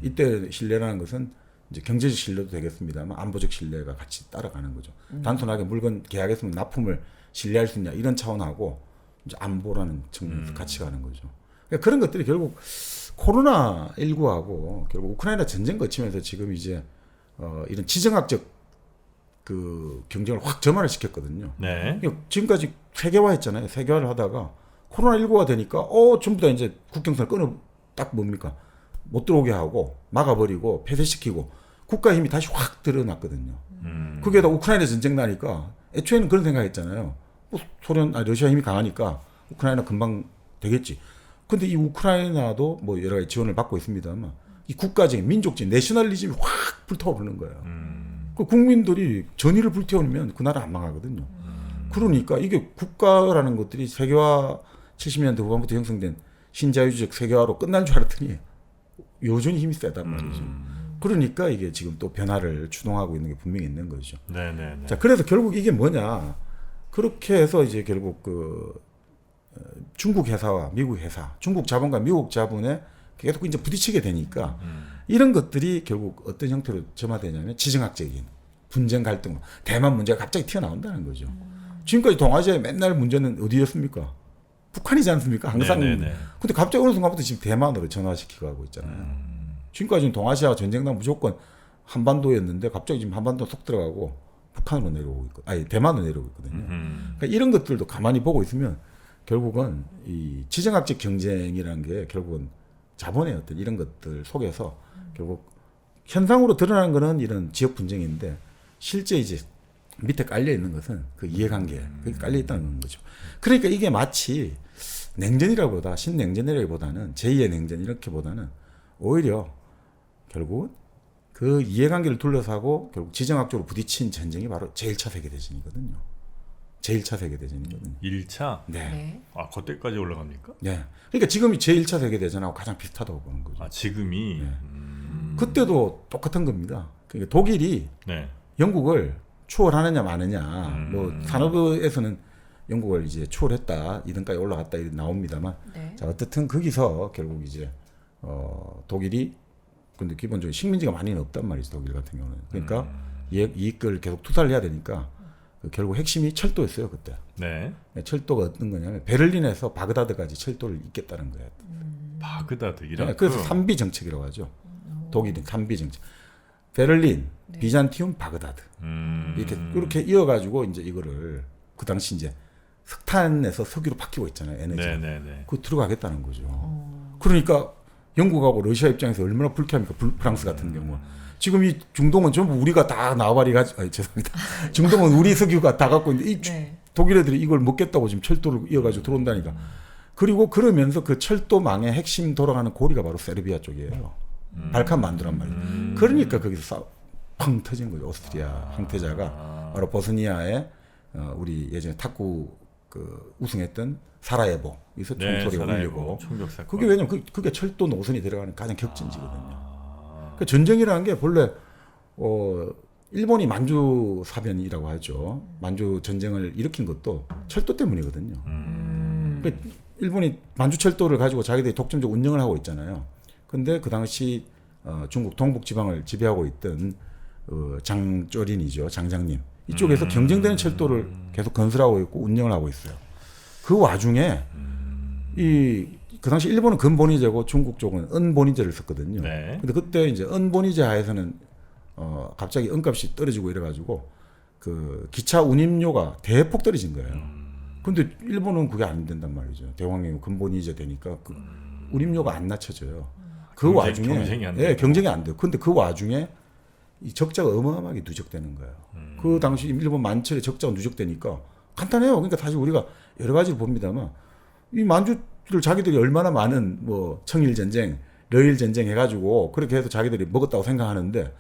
이때 신뢰라는 것은 이제 경제적 신뢰도 되겠습니다만 안보적 신뢰가 같이 따라가는 거죠. 단순하게 물건 계약했으면 납품을 신뢰할 수 있냐 이런 차원하고 이제 안보라는 측면에서 같이 가는 거죠. 그러니까 그런 것들이 결국 코로나 19하고 결국 우크라이나 전쟁 거치면서 지금 이제 이런 지정학적 그 경쟁을 확 점화를 시켰거든요. 네. 그러니까 지금까지 세계화했잖아요. 세계화를 하다가 코로나 19가 되니까 전부 다 이제 국경선을 끊어 딱 뭡니까? 못 들어오게 하고 막아버리고 폐쇄시키고 국가 힘이 다시 확 드러났거든요. 그게다 우크라이나 전쟁 나니까 애초에는 그런 생각했잖아요. 뭐 러시아 힘이 강하니까 우크라이나 금방 되겠지. 근데 이 우크라이나도 뭐 여러 가지 지원을 받고 있습니다만 이 국가적인 민족적인 내셔널리즘이 확 불타오르는 거예요. 그 국민들이 전의를 불태우면 그 나라 안 망하거든요. 그러니까 이게 국가라는 것들이 세계화 70년대 후반부터 형성된 신자유주의적 세계화로 끝날 줄 알았더니 여전히 힘이 세단 말이죠. 그러니까 이게 지금 또 변화를 추동하고 있는 게 분명히 있는 거죠. 네네. 자, 그래서 결국 이게 뭐냐. 그렇게 해서 이제 결국 중국 회사와 미국 회사, 중국 자본과 미국 자본에 계속 이제 부딪히게 되니까 이런 것들이 결국 어떤 형태로 점화되냐면 지정학적인 분쟁 갈등, 대만 문제가 갑자기 튀어나온다는 거죠. 지금까지 동아시아의 맨날 문제는 어디였습니까? 북한이지 않습니까? 항상. 네네네. 근데 갑자기 어느 순간부터 지금 대만으로 전화시키고 하고 있잖아요. 지금까지는 동아시아 전쟁당 무조건 한반도였는데 갑자기 지금 한반도 속 들어가고 북한으로 내려오고 있고, 아니 대만으로 내려오고 있거든요. 그러니까 이런 것들도 가만히 보고 있으면 결국은 이 지정학적 경쟁이라는 게 결국은 자본의 어떤 이런 것들 속에서 결국 현상으로 드러나는 거는 이런 지역 분쟁인데 실제 이제 밑에 깔려 있는 것은 그 이해관계, 그게 깔려 있다는 거죠. 그러니까 이게 마치 냉전이라보다 신냉전이라기보다는 제2의 냉전 이렇게보다는 오히려 결국은 그 이해관계를 둘러싸고 결국 지정학적으로 부딪힌 전쟁이 바로 제1차 세계대전이거든요. 제1차 세계대전이거든요. 1차? 네. 네. 아, 그때까지 올라갑니까? 네. 그러니까 지금이 제1차 세계대전하고 가장 비슷하다고 보는 거죠. 아, 지금이? 네. 그때도 똑같은 겁니다. 그러니까 독일이 네. 영국을 추월하느냐 마느냐, 뭐 산업에서는 영국을 이제 추월했다, 2등까지 올라갔다 이렇게 나옵니다만, 네. 자 어떻든 거기서 결국 이제 독일이 근데 기본적으로 식민지가 많이는 없단 말이죠. 독일 같은 경우는. 그러니까 이익을 계속 투자를 해야 되니까 결국 핵심이 철도였어요 그때. 네. 철도가 어떤 거냐면 베를린에서 바그다드까지 철도를 잇겠다는 거예요. 바그다드 이라크. 네, 그래서 3비 정책이라고 하죠. 독일은 3비 정책. 베를린, 비잔티움, 바그다드. 이렇게 그렇게 이어가지고 이제 이거를 그 당시 이제 석탄에서 석유로 바뀌고 있잖아요. 에너지가. 네네네. 그거 들어가겠다는 거죠. 그러니까 영국하고 러시아 입장에서 얼마나 불쾌합니까? 프랑스 같은 경우. 지금 이 중동은 전부 우리가 다 나와바리 죄송합니다. 중동은 우리 석유가 다 갖고 있는데 이 네. 독일 애들이 이걸 먹겠다고 지금 철도를 이어가지고 들어온다니까. 그리고 그러면서 그 철도망의 핵심 돌아가는 고리가 바로 세르비아 쪽이에요. 발칸 만두란 말이에요. 그러니까 거기서 펑 터진 거죠. 오스트리아 황태자가 바로 보스니아에 우리 예전에 탁구 그 우승했던 사라예보 여기서 총소리가 울리고 총격 사건. 그게 왜냐면 그게 철도 노선이 들어가는 가장 격전지거든요. 그 전쟁이라는 게 본래 일본이 만주 사변이라고 하죠. 만주 전쟁을 일으킨 것도 철도 때문이거든요. 그러니까 일본이 만주 철도를 가지고 자기들이 독점적 운영을 하고 있잖아요. 근데 그 당시 중국 동북 지방을 지배하고 있던 장조린이죠. 장장님. 이쪽에서 경쟁되는 철도를 계속 건설하고 있고 운영을 하고 있어요. 그 와중에 그 당시 일본은 근본위제고 중국 쪽은 은본위제를 썼거든요. 네. 근데 그때 이제 은본위제 하에서는 갑자기 은값이 떨어지고 이래가지고 그 기차 운임료가 대폭 떨어진 거예요. 근데 일본은 그게 안 된단 말이죠. 대왕령 근본위제 되니까 그 운임료가 안 낮춰져요. 그 와중에 경쟁이 안 돼요. 경쟁이 안 돼요. 근데 그 와중에 이 적자가 어마어마하게 누적되는 거예요. 그 당시 일본 만철에 적자가 누적되니까 간단해요. 그러니까 사실 우리가 여러 가지를 봅니다만 이 만주를 자기들이 얼마나 많은 뭐 청일 전쟁, 러일 전쟁 해가지고 그렇게 해서 자기들이 먹었다고 생각하는데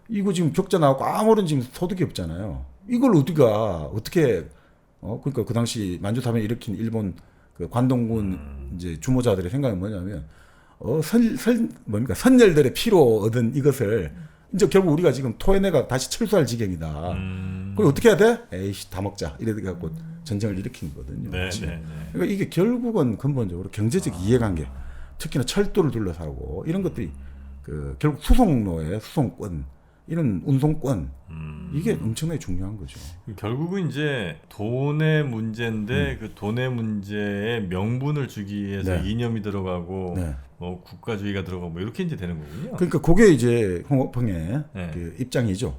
이거 지금 적자 나고 아무런 지금 소득이 없잖아요. 이걸 우리가 어떻게 그러니까 그 당시 만주 사변 일으킨 일본 그 관동군 이제 주모자들의 생각은 뭐냐면 뭡니까 선열들의 피로 얻은 이것을 이제 결국 우리가 지금 토해내가 다시 철수할 지경이다. 그럼 어떻게 해야 돼? 에이씨 다 먹자. 이래 갖고 전쟁을 일으킨 거거든요. 네, 네, 네. 그러니까 이게 결국은 근본적으로 경제적 이해관계, 특히나 철도를 둘러싸고 이런 것들이 그 결국 수송로의 수송권, 이런 운송권 이게 엄청나게 중요한 거죠. 결국은 이제 돈의 문제인데 그 돈의 문제에 명분을 주기 위해서 네. 이념이 들어가고 네. 뭐 국가주의가 들어가고 뭐 이렇게 이제 되는 거군요. 그러니까 그게 이제 홍업평의 네. 그 입장이죠.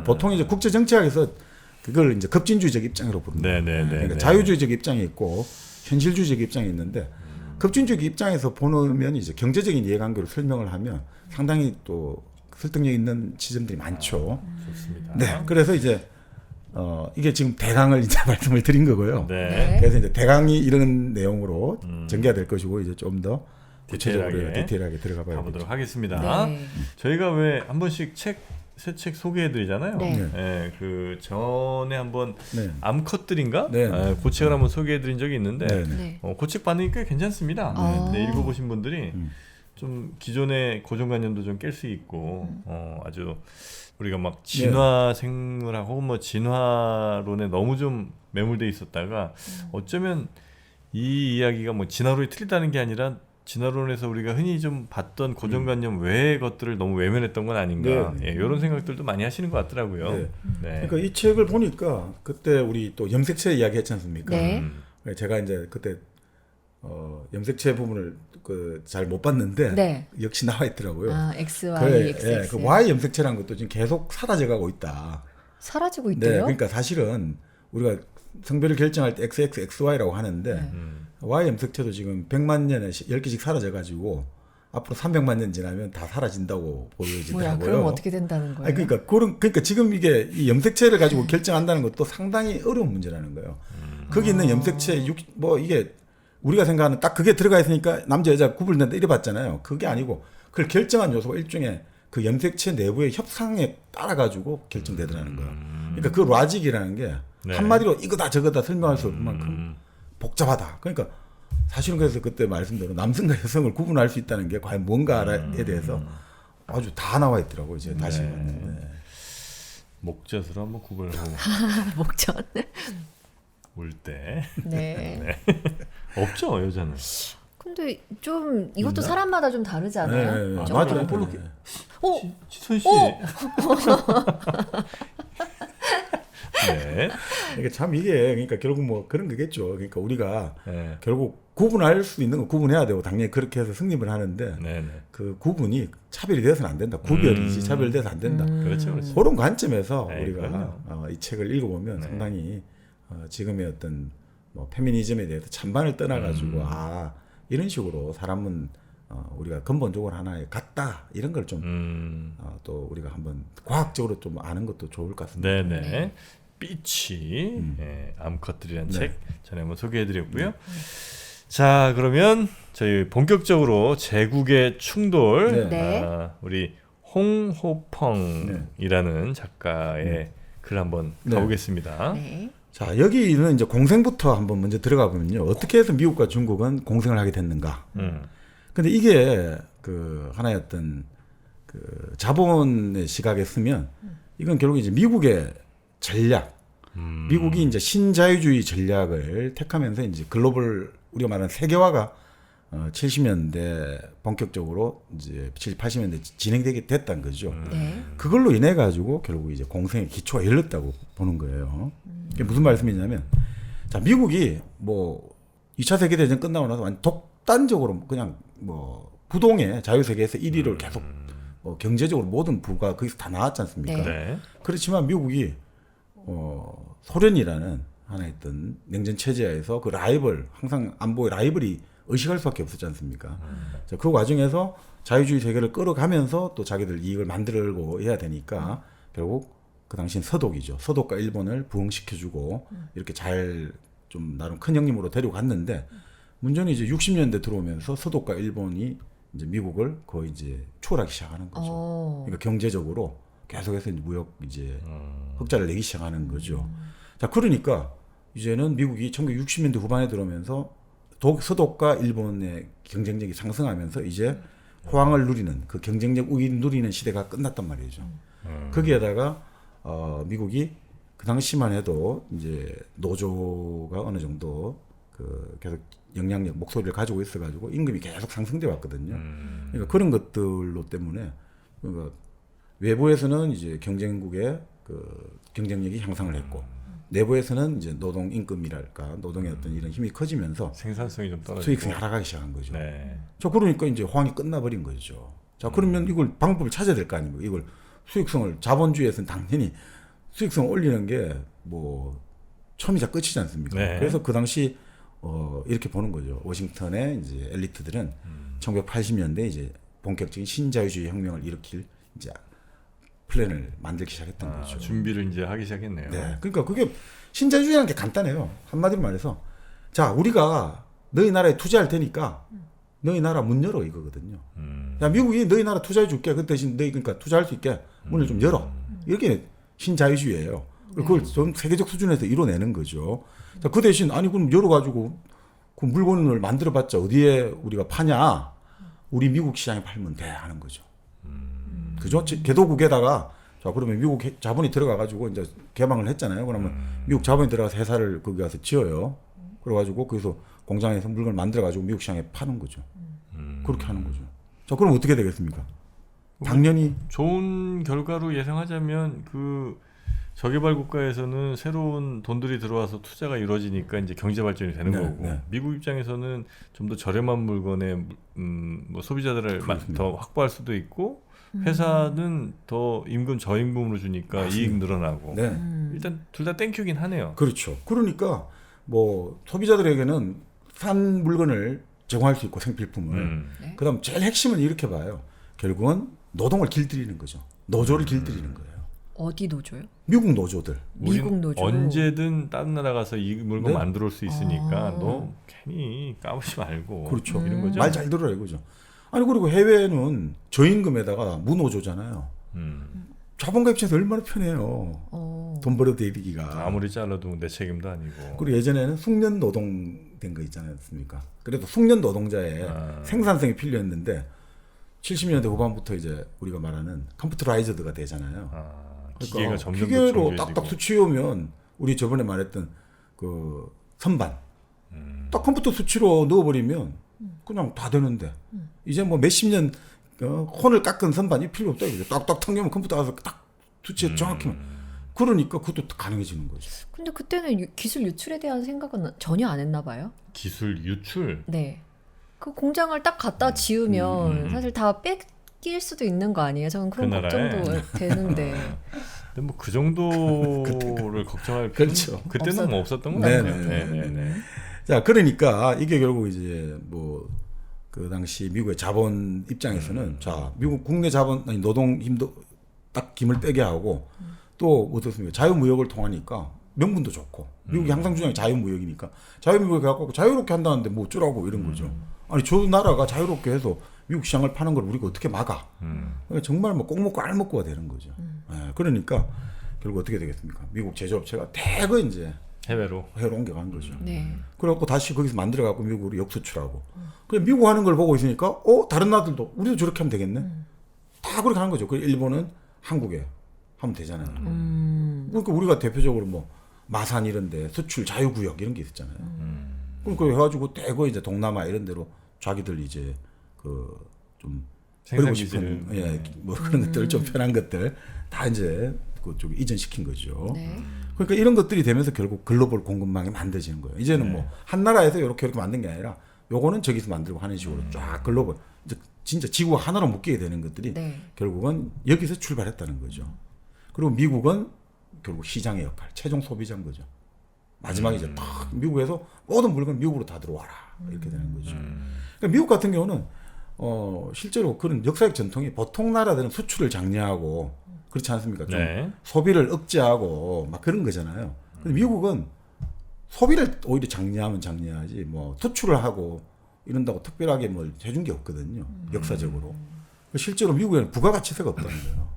보통 이제 국제 정치학에서 그걸 이제 급진주의적 입장으로 부릅니다. 네, 네, 네. 그러니까 네. 자유주의적 입장이 있고 현실주의적 입장이 있는데 급진주의적 입장에서 보면 이제 경제적인 이해관계로 설명을 하면 상당히 또 설득력 있는 지점들이 많죠. 좋습니다. 네, 그래서 이제 이게 지금 대강을 이제 말씀을 드린 거고요. 네. 그래서 이제 대강이 이런 내용으로 전개가 될 것이고 이제 좀 더 구체적으로 디테일하게 들어가 봐야 가보도록 겠죠. 하겠습니다. 네. 저희가 왜 한 번씩 새 책 소개해드리잖아요. 네. 네, 그 전에 한번 네. 암컷들인가? 네. 그 책을 한번 소개해드린 적이 있는데 네, 네. 네. 그 책 반응이 꽤 괜찮습니다. 아. 네, 읽어보신 분들이 좀 기존의 고정관념도 좀 깰 수 있고 아주 우리가 막 진화 생물학 혹은 뭐 진화론에 너무 좀 매몰돼 있었다가 어쩌면 이 이야기가 뭐 진화론이 틀리다는 게 아니라 진화론에서 우리가 흔히 좀 봤던 고정관념 외의 것들을 너무 외면했던 건 아닌가 네. 예, 이런 생각들도 많이 하시는 것 같더라고요. 네. 네. 그러니까 이 책을 보니까 그때 우리 또 염색체 이야기 했지 않습니까? 네. 제가 이제 그때 염색체 부분을 잘 못 봤는데 네. 역시 나와 있더라고요. 아, XY, XX. 그 Y 염색체라는 것도 지금 계속 사라져가고 있다. 사라지고 네, 있대요? 그러니까 사실은 우리가 성별을 결정할 때 XX, XY라고 하는데 Y 염색체도 지금 100만 년에 10개씩 사라져가지고 앞으로 300만 년 지나면 다 사라진다고 보여지더라고요. 뭐야, 그럼 어떻게 된다는 거예요? 아니, 그러니까 지금 이게 이 염색체를 가지고 결정한다는 것도 상당히 어려운 문제라는 거예요. 거기 있는 염색체 이게 우리가 생각하는 딱 그게 들어가 있으니까 남자 여자 구분된다 이래 봤잖아요. 그게 아니고 그걸 결정한 요소가 일종의 그 염색체 내부의 협상에 따라 가지고 결정되더라는 거예요. 그러니까 그 로직이라는 게 네. 한마디로 이거다 저거다 설명할 수 없을 만큼 복잡하다. 그러니까 사실은 그래서 그때 말씀대로 남성과 여성을 구분할 수 있다는 게 과연 뭔가에 대해서 아주 다 나와 있더라고요. 이제 다시 봤는데. 목젖으로 한번 구분하고 목전. 울 때 네. 없죠 여자는. 근데 좀 이것도 있나? 사람마다 좀 다르지 않아요? 네, 네, 좀 맞아요. 그런 별로 네. 지선 씨. 네. 이게 참 이게 그러니까 결국 뭐 그런 거겠죠. 그러니까 우리가 네. 결국 구분할 수 있는 건 구분해야 되고 당연히 그렇게 해서 승립을 하는데 네. 그 구분이 차별이 되어서는 안 된다. 구별이지 차별돼서 안 된다. 그렇죠, 그렇죠. 그런 관점에서 네, 우리가 그럼요. 이 책을 읽어보면 네. 상당히 지금의 어떤 뭐 페미니즘에 대해서 찬반을 떠나가지고 이런 식으로 사람은 우리가 근본적으로 하나에 같다 이런 걸 좀 또 우리가 한번 과학적으로 좀 아는 것도 좋을 것 같습니다. 네네. 삐치 암컷들이라는 책 전에 한번 소개해드렸고요. 자 그러면 저희 본격적으로 제국의 충돌 네. 우리 홍호펑이라는 작가의 글 한번 네. 가보겠습니다. 네. 자, 여기는 이제 공생부터 한번 먼저 들어가 보면요. 어떻게 해서 미국과 중국은 공생을 하게 됐는가? 근데 이게 그 하나의 어떤 그 자본의 시각에 쓰면 이건 결국 이제 미국의 전략, 미국이 이제 신자유주의 전략을 택하면서 이제 글로벌 우리가 말하는 세계화가 70년대 본격적으로 이제 70, 80년대 진행되게 됐다는 거죠. 네. 그걸로 인해 가지고 결국 이제 공생의 기초가 열렸다고 보는 거예요. 이게 무슨 말씀이냐면, 자, 미국이 뭐 2차 세계대전 끝나고 나서 완전 독단적으로 그냥 뭐 부동의 자유세계에서 1위를 계속 뭐 경제적으로 모든 부가 거기서 다 나왔지 않습니까? 네. 네. 그렇지만 미국이 소련이라는 하나의 어떤 냉전 체제에서 그 라이벌, 항상 안보의 라이벌이 의식할 수밖에 없었지 않습니까? 자, 그 과정에서 자유주의 세계를 끌어가면서 또 자기들 이익을 만들고 해야 되니까 결국 그 당시엔 서독이죠. 서독과 일본을 부흥시켜주고 이렇게 잘 좀 나름 큰 형님으로 데리고 갔는데 문제는 이제 60년대 들어오면서 서독과 일본이 이제 미국을 거의 이제 추월하기 시작하는 거죠. 그러니까 경제적으로 계속해서 이제 무역 이제 흑자를 내기 시작하는 거죠. 자, 그러니까 이제는 미국이 1960년대 후반에 들어오면서 서독과 일본의 경쟁력이 상승하면서 이제 호황을 누리는 그 경쟁력 우위를 누리는 시대가 끝났단 말이죠. 거기에다가 미국이 그 당시만 해도 이제 노조가 어느 정도 그 계속 영향력 목소리를 가지고 있어가지고 임금이 계속 상승돼 왔거든요. 그러니까 그런 것들로 때문에 그러니까 외부에서는 이제 경쟁국의 그 경쟁력이 향상을 했고 내부에서는 이제 노동 임금이랄까 노동의 어떤 이런 힘이 커지면서 생산성이 좀 떨어지고 수익성이 하락하기 시작한 거죠. 네. 자, 그러니까 이제 호황이 끝나버린 거죠. 자, 그러면 이걸 방법을 찾아야 될 거 아닙니까? 이걸 수익성을 자본주의에서는 당연히 수익성 올리는 게 뭐 처음이자 끝이지 않습니까? 네. 그래서 그 당시 이렇게 보는 거죠. 워싱턴의 이제 엘리트들은 1980년대 이제 본격적인 신자유주의 혁명을 일으킬 이제 플랜을 만들기 시작했던 거죠. 준비를 이제 하기 시작했네요. 네. 그러니까 그게 신자유주의라는 게 간단해요. 한마디로 말해서 자, 우리가 너희 나라에 투자할 테니까 너희 나라 문 열어 이거거든요. 야, 미국이 너희 나라 투자해 줄게. 그 대신 너희 그러니까 투자할 수 있게 문을 좀 열어. 이렇게 신자유주의예요. 그걸 좀 세계적 수준에서 이뤄내는 거죠. 자, 그 대신 아니 그럼 열어가지고 그 물건을 만들어봤자 어디에 우리가 파냐? 우리 미국 시장에 팔면 돼 하는 거죠. 그죠? 개도국에다가 자, 그러면 미국 자본이 들어가가지고 이제 개방을 했잖아요. 그러면 미국 자본이 들어가서 회사를 거기 가서 지어요. 그래가지고 거기서 공장에서 물건을 만들어가지고 미국 시장에 파는 거죠. 그렇게 하는 거죠. 자, 그럼 어떻게 되겠습니까? 당연히 좋은 결과로 예상하자면 그 저개발 국가에서는 새로운 돈들이 들어와서 투자가 이루어지니까 이제 경제 발전이 되는 네, 거고 네. 미국 입장에서는 좀 더 저렴한 물건에 뭐 소비자들을 더 확보할 수도 있고 회사는 더 임금 저임금으로 주니까 맞습니다. 이익 늘어나고 네. 일단 둘 다 땡큐긴 하네요. 그렇죠. 그러니까 뭐 소비자들에게는 산 물건을 제공할 수 있고 생필품을. 네. 그다음 제일 핵심은 이렇게 봐요. 결국은 노동을 길들이는 거죠. 노조를 길들이는 거예요. 어디 노조요? 미국 노조들. 미국 우린 노조. 언제든 다른 나라 가서 이 물건 네. 만들어 올 수 있으니까 아. 너 괜히 까부지 말고 그렇죠. 이런 거죠. 말 잘 들어라 이거죠. 아니 그리고 해외는 저임금에다가 무노조잖아요. 자본가 입장에서 얼마나 편해요. 돈 벌어들이기가. 아무리 잘라도 내 책임도 아니고. 그리고 예전에는 숙련 노동 된 거 있지 않습니까? 그래도 숙련 노동자의 생산성이 필요했는데 70년대 후반부터 이제 우리가 말하는 컴퓨터라이저드가 되잖아요. 기계가 점점 더 기계로 정교해지고. 딱딱 수치오면 우리 저번에 말했던 그 선반 딱 컴퓨터 수치로 넣어버리면 그냥 다 되는데 이제 뭐 몇십 년 혼을 깎은 선반이 필요 없다 이거죠. 딱딱 탕겨면 컴퓨터 가서 딱 수치에 정확히만 그러니까 그것도 가능해지는 거죠. 근데 그때는 기술 유출에 대한 생각은 전혀 안 했나 봐요. 기술 유출. 네. 그 공장을 딱 갖다 지으면 사실 다 뺏길 수도 있는 거 아니에요? 저는 그런 그 나라에? 걱정도 되는데. 근데 뭐 그 정도를 걱정할 필요는 그렇죠. 그때는 뭐 없었던 것 네, 같아요. 네, 네네네. 자, 그러니까 이게 결국 이제 뭐 그 당시 미국의 자본 입장에서는 자, 미국 국내 자본 아니 노동 힘도 딱 김을 떼게 하고 또 어떻습니까? 자유무역을 통하니까 명분도 좋고 미국이 항상 주장이 자유무역이니까 자유무역을 갖고 자유롭게 한다는데 뭐 어쩌라고 이런 거죠. 아니 저 나라가 자유롭게 해서 미국 시장을 파는 걸 우리가 어떻게 막아? 그러니까 정말 뭐 꼭 먹고 알 먹고가 되는 거죠. 그러니까 결국 어떻게 되겠습니까? 미국 제조업체가 대거 이제 해외로 옮겨간 거죠. 네. 그래갖고 다시 거기서 만들어갖고 미국으로 역수출하고. 그래 미국 하는 걸 보고 있으니까 다른 나라들도 우리도 저렇게 하면 되겠네. 다 그렇게 하는 거죠. 그 일본은 한국에 하면 되잖아요. 그러니까 우리가 대표적으로 뭐 마산 이런데 수출 자유구역 이런 게 있었잖아요. 그러니까 해가지고 대거 이제 동남아 이런 데로 자기들 이제 그 좀 버리고 싶은 뭐 그런 것들 좀 편한 것들 다 이제 그쪽에 이전시킨 거죠. 네. 그러니까 이런 것들이 되면서 결국 글로벌 공급망이 만들어지는 거예요. 이제는 뭐 한 나라에서 이렇게 만든 게 아니라 요거는 저기서 만들고 하는 식으로 쫙 글로벌 이제 진짜 지구가 하나로 묶이게 되는 것들이 네. 결국은 여기서 출발했다는 거죠. 그리고 미국은 결국 시장의 역할, 최종 소비자인 거죠. 마지막에 이제 딱 미국에서 모든 물건 미국으로 다 들어와라 이렇게 되는 거죠. 그러니까 미국 같은 경우는 실제로 그런 역사적 전통이 보통 나라들은 수출을 장려하고 그렇지 않습니까? 좀 네. 소비를 억제하고 막 그런 거잖아요. 근데 미국은 소비를 오히려 장려하면 장려하지 뭐 수출을 하고 이런다고 특별하게 뭘 해준 게 없거든요. 역사적으로. 실제로 미국에는 부가가치세가 없다는 거예요.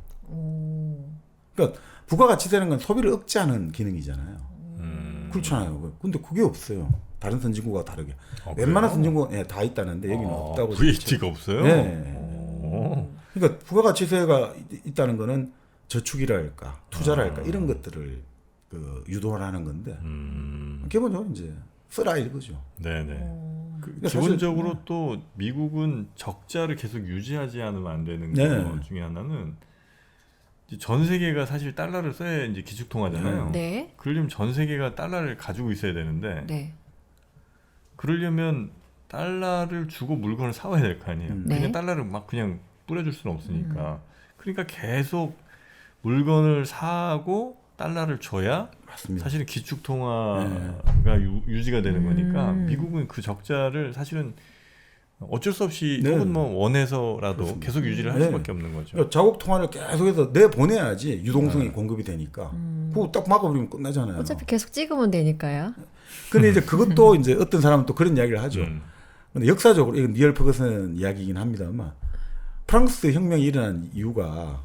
그러니까 부가가치세는 건 소비를 억제하는 기능이잖아요. 그렇잖아요. 근데 그게 없어요. 다른 선진국과 다르게. 웬만한 선진국은 다 있다는데 여기는 없다고. VAT가 없어요? 네. 그러니까 부가가치세가 있다는 거는 저축이랄까, 투자랄까 이런 것들을 그 유도를 하는 건데 기본적으로 이제 쓰라 이거죠. 네네. 그러니까 기본적으로 사실, 또 미국은 적자를 계속 유지하지 않으면 안 되는 네. 것 중에 하나는 이제 전 세계가 사실 달러를 써야 이제 기축통화잖아요. 네. 그러려면 전 세계가 달러를 가지고 있어야 되는데 네. 그러려면 달러를 주고 물건을 사와야 될 거 아니에요. 네. 그냥 달러를 막 그냥 뿌려줄 수는 없으니까. 그러니까 계속 물건을 사고 달러를 줘야 맞습니다. 사실은 기축통화가 유지가 되는 거니까 미국은 그 적자를 사실은 어쩔 수 없이 네. 혹은 뭐 원해서라도 그렇습니다. 계속 유지를 할 네. 수밖에 없는 거죠. 그러니까 자국 통화를 계속해서 내보내야지 유동성이 공급이 되니까. 그거 딱 막아버리면 끝나잖아요. 어차피 계속 찍으면 되니까요. 근데 이제 그것도 이제 어떤 사람은 또 그런 이야기를 하죠. 음. 근데 역사적으로 이건 니얼 퍼거슨 이야기이긴 합니다만 프랑스 혁명이 일어난 이유가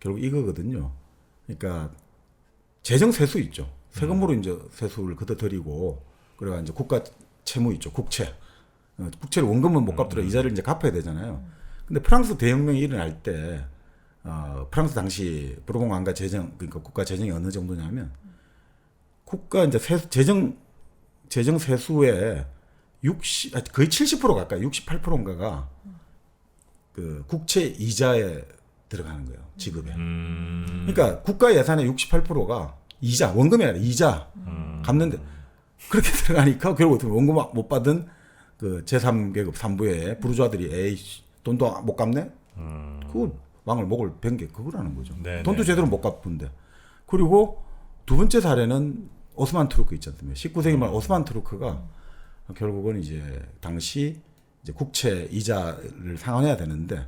결국 이거거든요. 그러니까 재정 세수 있죠. 세금으로 이제 세수를 걷어들이고 그래가 이제 국가 채무 있죠. 국채. 국채를 원금은 못 갚더라 이자를 이제 갚아야 되잖아요. 근데 프랑스 대혁명이 일어날 때 프랑스 당시 브르봉 왕가 재정 그러니까 국가 재정이 어느 정도냐면 국가 이제 재정 세수의 거의 70% 가까이 68%인가가 그 국채 이자에 들어가는 거예요. 지급에. 그러니까 국가 예산의 68%가 이자, 원금이 아니라 이자 갚는데 그렇게 들어가니까 결국 어떻게 원금 못 받은 그 제3계급 3부의 부르주아들이 에이 돈도 못 갚네? 그걸 왕을 목을 벤 게 그거라는 거죠. 네네. 돈도 제대로 못 갚은데. 그리고 두 번째 사례는 오스만 투르크 있지 않습니까? 19세기 말 오스만 투르크가 결국은 이제 당시 이제 국채 이자를 상환해야 되는데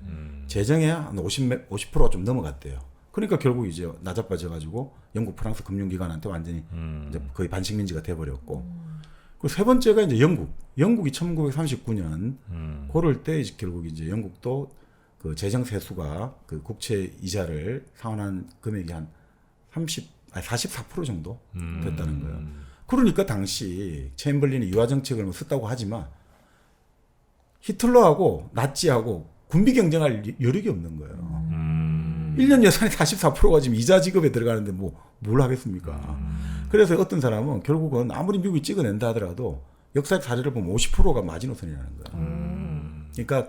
재정에 한 50%가 좀 넘어갔대요. 그러니까 결국 이제 나자빠져 가지고 영국, 프랑스 금융기관한테 완전히 이제 거의 반식민지가 돼버렸고. 그리고 세 번째가 이제 영국이 1939년 그럴 때 이제 결국 이제 영국도 그 재정 세수가 그 국채 이자를 상환한 금액이 한 44% 정도 됐다는 거예요. 그러니까 당시 챔벌린이 유화 정책을 썼다고 하지만 히틀러하고 나치하고 군비 경쟁할 여력이 없는 거예요. 1년 예산이 44%가 지금 이자 지급에 들어가는데 뭘 하겠습니까? 그래서 어떤 사람은 결국은 아무리 미국이 찍어낸다 하더라도 역사적 사례를 보면 50%가 마지노선이라는 거예요. 그러니까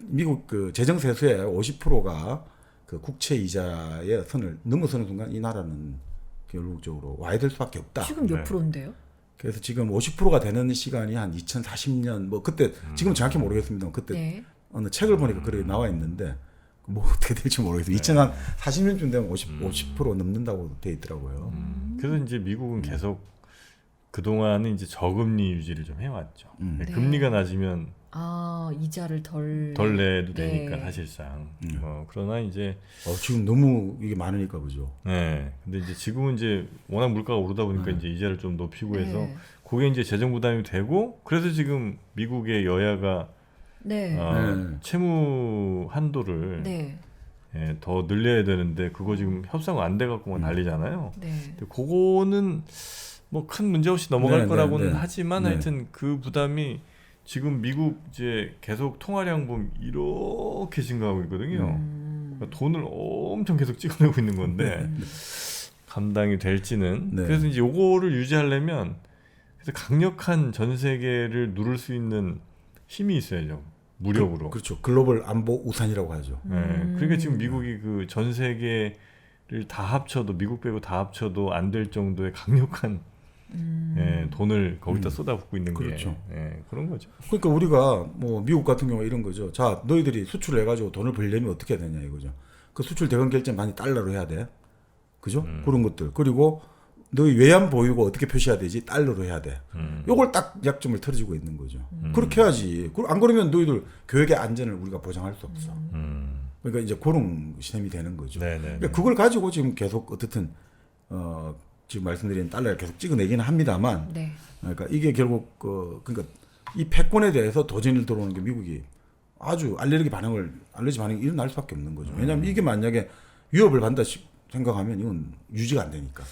미국 그 재정 세수의 50%가 그 국채 이자의 선을 넘어서는 순간 이 나라는 결국적으로 와야 될 수밖에 없다. 지금 몇 네. 프로인데요? 그래서 지금 50%가 되는 시간이 한 2040년 뭐 그때 지금 정확히 모르겠습니다. 그때 네. 어느 책을 보니까 그렇게 나와 있는데 뭐 어떻게 될지 모르겠어요. 2040년쯤 되면 50% 넘는다고 돼 있더라고요. 그래서 이제 미국은 계속 그동안은 이제 저금리 유지를 좀 해왔죠. 네. 금리가 낮으면 이자를 덜 내도 네. 되니까 사실상. 그러나 이제 지금 너무 이게 많으니까 그죠. 네. 근데 이제 지금은 이제 워낙 물가가 오르다 보니까 이제 이자를 좀 높이고 해서 네. 그게 이제 재정 부담이 되고 그래서 지금 미국의 여야가 네. 채무 한도를 네. 예, 더 늘려야 되는데 그거 지금 협상 안 돼갖고 막 난리잖아요. 네. 근데 그거는 뭐 큰 문제 없이 넘어갈 네, 거라고는 네, 네. 하지만 네. 하여튼 그 부담이 지금 미국 이제 계속 통화량 보면 이렇게 증가하고 있거든요. 그러니까 돈을 엄청 계속 찍어내고 있는 건데 감당이 될지는. 네. 그래서 이제 요거를 유지하려면 그래서 강력한 전 세계를 누를 수 있는 힘이 있어야죠. 무력으로. 그렇죠. 글로벌 안보 우산이라고 하죠. 예, 그러니까 지금 미국이 그 전 세계를 다 합쳐도 미국 빼고 다 합쳐도 안 될 정도의 강력한 예, 돈을 거기다 쏟아붓고 있는 그렇죠. 게 예, 그런 거죠. 그러니까 우리가 뭐 미국 같은 경우 이런 거죠. 자, 너희들이 수출을 해가지고 돈을 벌려면 어떻게 해야 되냐 이거죠. 그 수출 대금 결제 많이 달러로 해야 돼. 그죠? 그런 것들. 그리고 너희 외환 보유고 어떻게 표시해야 되지? 달러로 해야 돼. 요걸 딱 약점을 털어주고 있는 거죠. 그렇게 해야지. 안 그러면 너희들 교육의 안전을 우리가 보장할 수 없어. 그러니까 이제 그런 시스템이 되는 거죠. 네네. 그러니까 그걸 가지고 지금 계속 어떻든 지금 말씀드린 달러를 계속 찍어내기는 합니다만, 네. 그러니까 이게 결국 그러니까 이 패권에 대해서 도전을 들어오는 게 미국이 아주 알레르기 반응이 일어날 수밖에 없는 거죠. 왜냐하면 이게 만약에 위협을 받는다 생각하면 이건 유지가 안 되니까.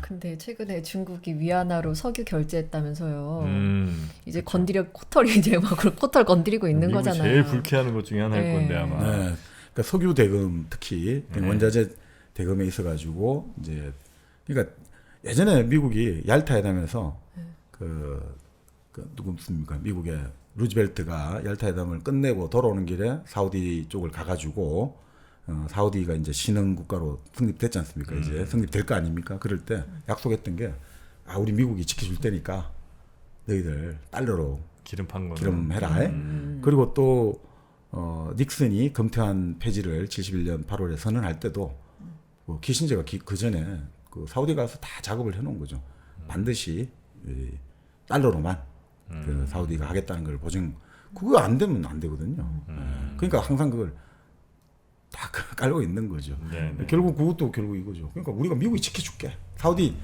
근데 최근에 중국이 위안화로 석유 결제했다면서요. 이제 그쵸. 코털이 이제 막 코털 건드리고 있는 미국이 거잖아요. 제일 불쾌하는 것 중에 하나일 네. 건데 아마. 네. 그러니까 석유 대금 특히 네. 원자재 대금에 있어가지고 이제 그러니까 예전에 미국이 얄타 회담에서 그 누굽니까 미국의 루즈벨트가 얄타 회담을 끝내고 돌아오는 길에 사우디 쪽을 가가지고 사우디가 이제 신흥 국가로 성립됐지 않습니까? 이제 성립될 거 아닙니까? 그럴 때 약속했던 게 우리 미국이 지켜줄 테니까 너희들 달러로 기름 판 거는. 기름 해라. 그리고 또 닉슨이 검토한 폐지를 71년 8월에 선언할 때도 키신저가 그 전에 그 사우디 가서 다 작업을 해놓은 거죠. 반드시 달러로만 그 사우디가 하겠다는 걸 보증. 그거 안 되면 안 되거든요. 그러니까 항상 그걸 다 깔고 있는 거죠. 네네. 결국 그것도 결국 이거죠. 그러니까 우리가 미국이 지켜줄게. 사우디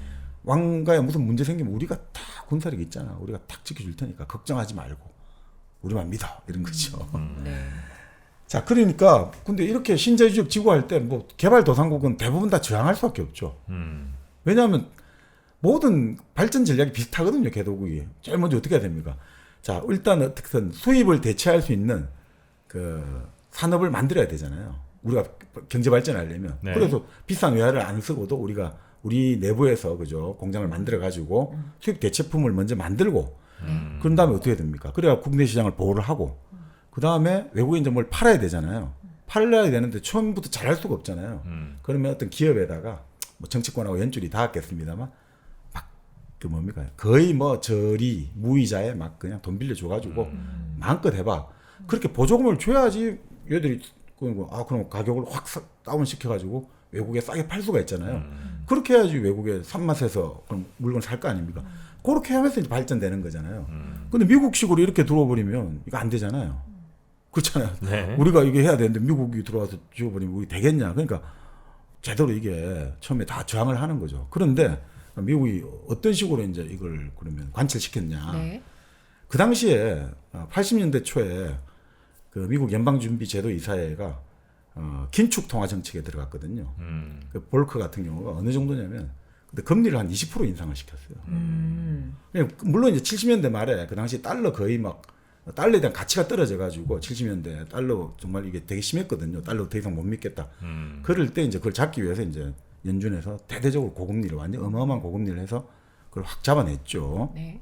왕가에 무슨 문제 생기면 우리가 다 군사력 있잖아. 우리가 딱 지켜줄 테니까 걱정하지 말고 우리만 믿어 이런 거죠. 네. 자, 그러니까 근데 이렇게 신자유주의 지구할 때 뭐 개발도상국은 대부분 다 저항할 수밖에 없죠. 왜냐하면 모든 발전 전략이 비슷하거든요. 개도국이 제일 먼저 어떻게 해야 됩니까? 자, 일단 어떻게든 수입을 대체할 수 있는 그 산업을 만들어야 되잖아요. 우리가 경제 발전하려면. 네. 그래서 비싼 외화를 안 쓰고도 우리가 우리 내부에서 그죠 공장을 만들어 가지고 수입 대체품을 먼저 만들고 그런 다음에 어떻게 됩니까? 그래야 국내 시장을 보호를 하고 그 다음에 외국에 이제 뭘 팔아야 되잖아요. 팔려야 되는데 처음부터 잘할 수가 없잖아요. 그러면 어떤 기업에다가 뭐 정치권하고 연줄이 닿았겠습니다만 막 그 뭡니까 거의 뭐 저리 무이자에 막 그냥 돈 빌려 줘가지고 마음껏 해봐. 그렇게 보조금을 줘야지 얘들이 그럼 가격을 확 다운 시켜가지고 외국에 싸게 팔 수가 있잖아요. 그렇게 해야지 외국에 산맛에서 그럼 물건 살 거 아닙니까? 그렇게 하면서 이제 발전되는 거잖아요. 근데 미국식으로 이렇게 들어버리면 이거 안 되잖아요. 그렇잖아요. 네. 우리가 이게 해야 되는데 미국이 들어와서 지어버리면 우리 되겠냐. 그러니까 제대로 이게 처음에 다 저항을 하는 거죠. 그런데 미국이 어떤 식으로 이제 이걸 그러면 관철시켰냐. 네. 그 당시에 80년대 초에 그 미국 연방준비제도 이사회가 긴축 통화 정책에 들어갔거든요. 그 볼크 같은 경우가 어느 정도냐면 근데 금리를 한 20% 인상을 시켰어요. 물론 이제 70년대 말에 그 당시 달러 거의 막 달러에 대한 가치가 떨어져 가지고 70년대 달러 정말 이게 되게 심했거든요. 달러 더 이상 못 믿겠다. 그럴 때 이제 그걸 잡기 위해서 이제 연준에서 대대적으로 고금리를 완전 어마어마한 고금리를 해서 그걸 확 잡아냈죠. 네.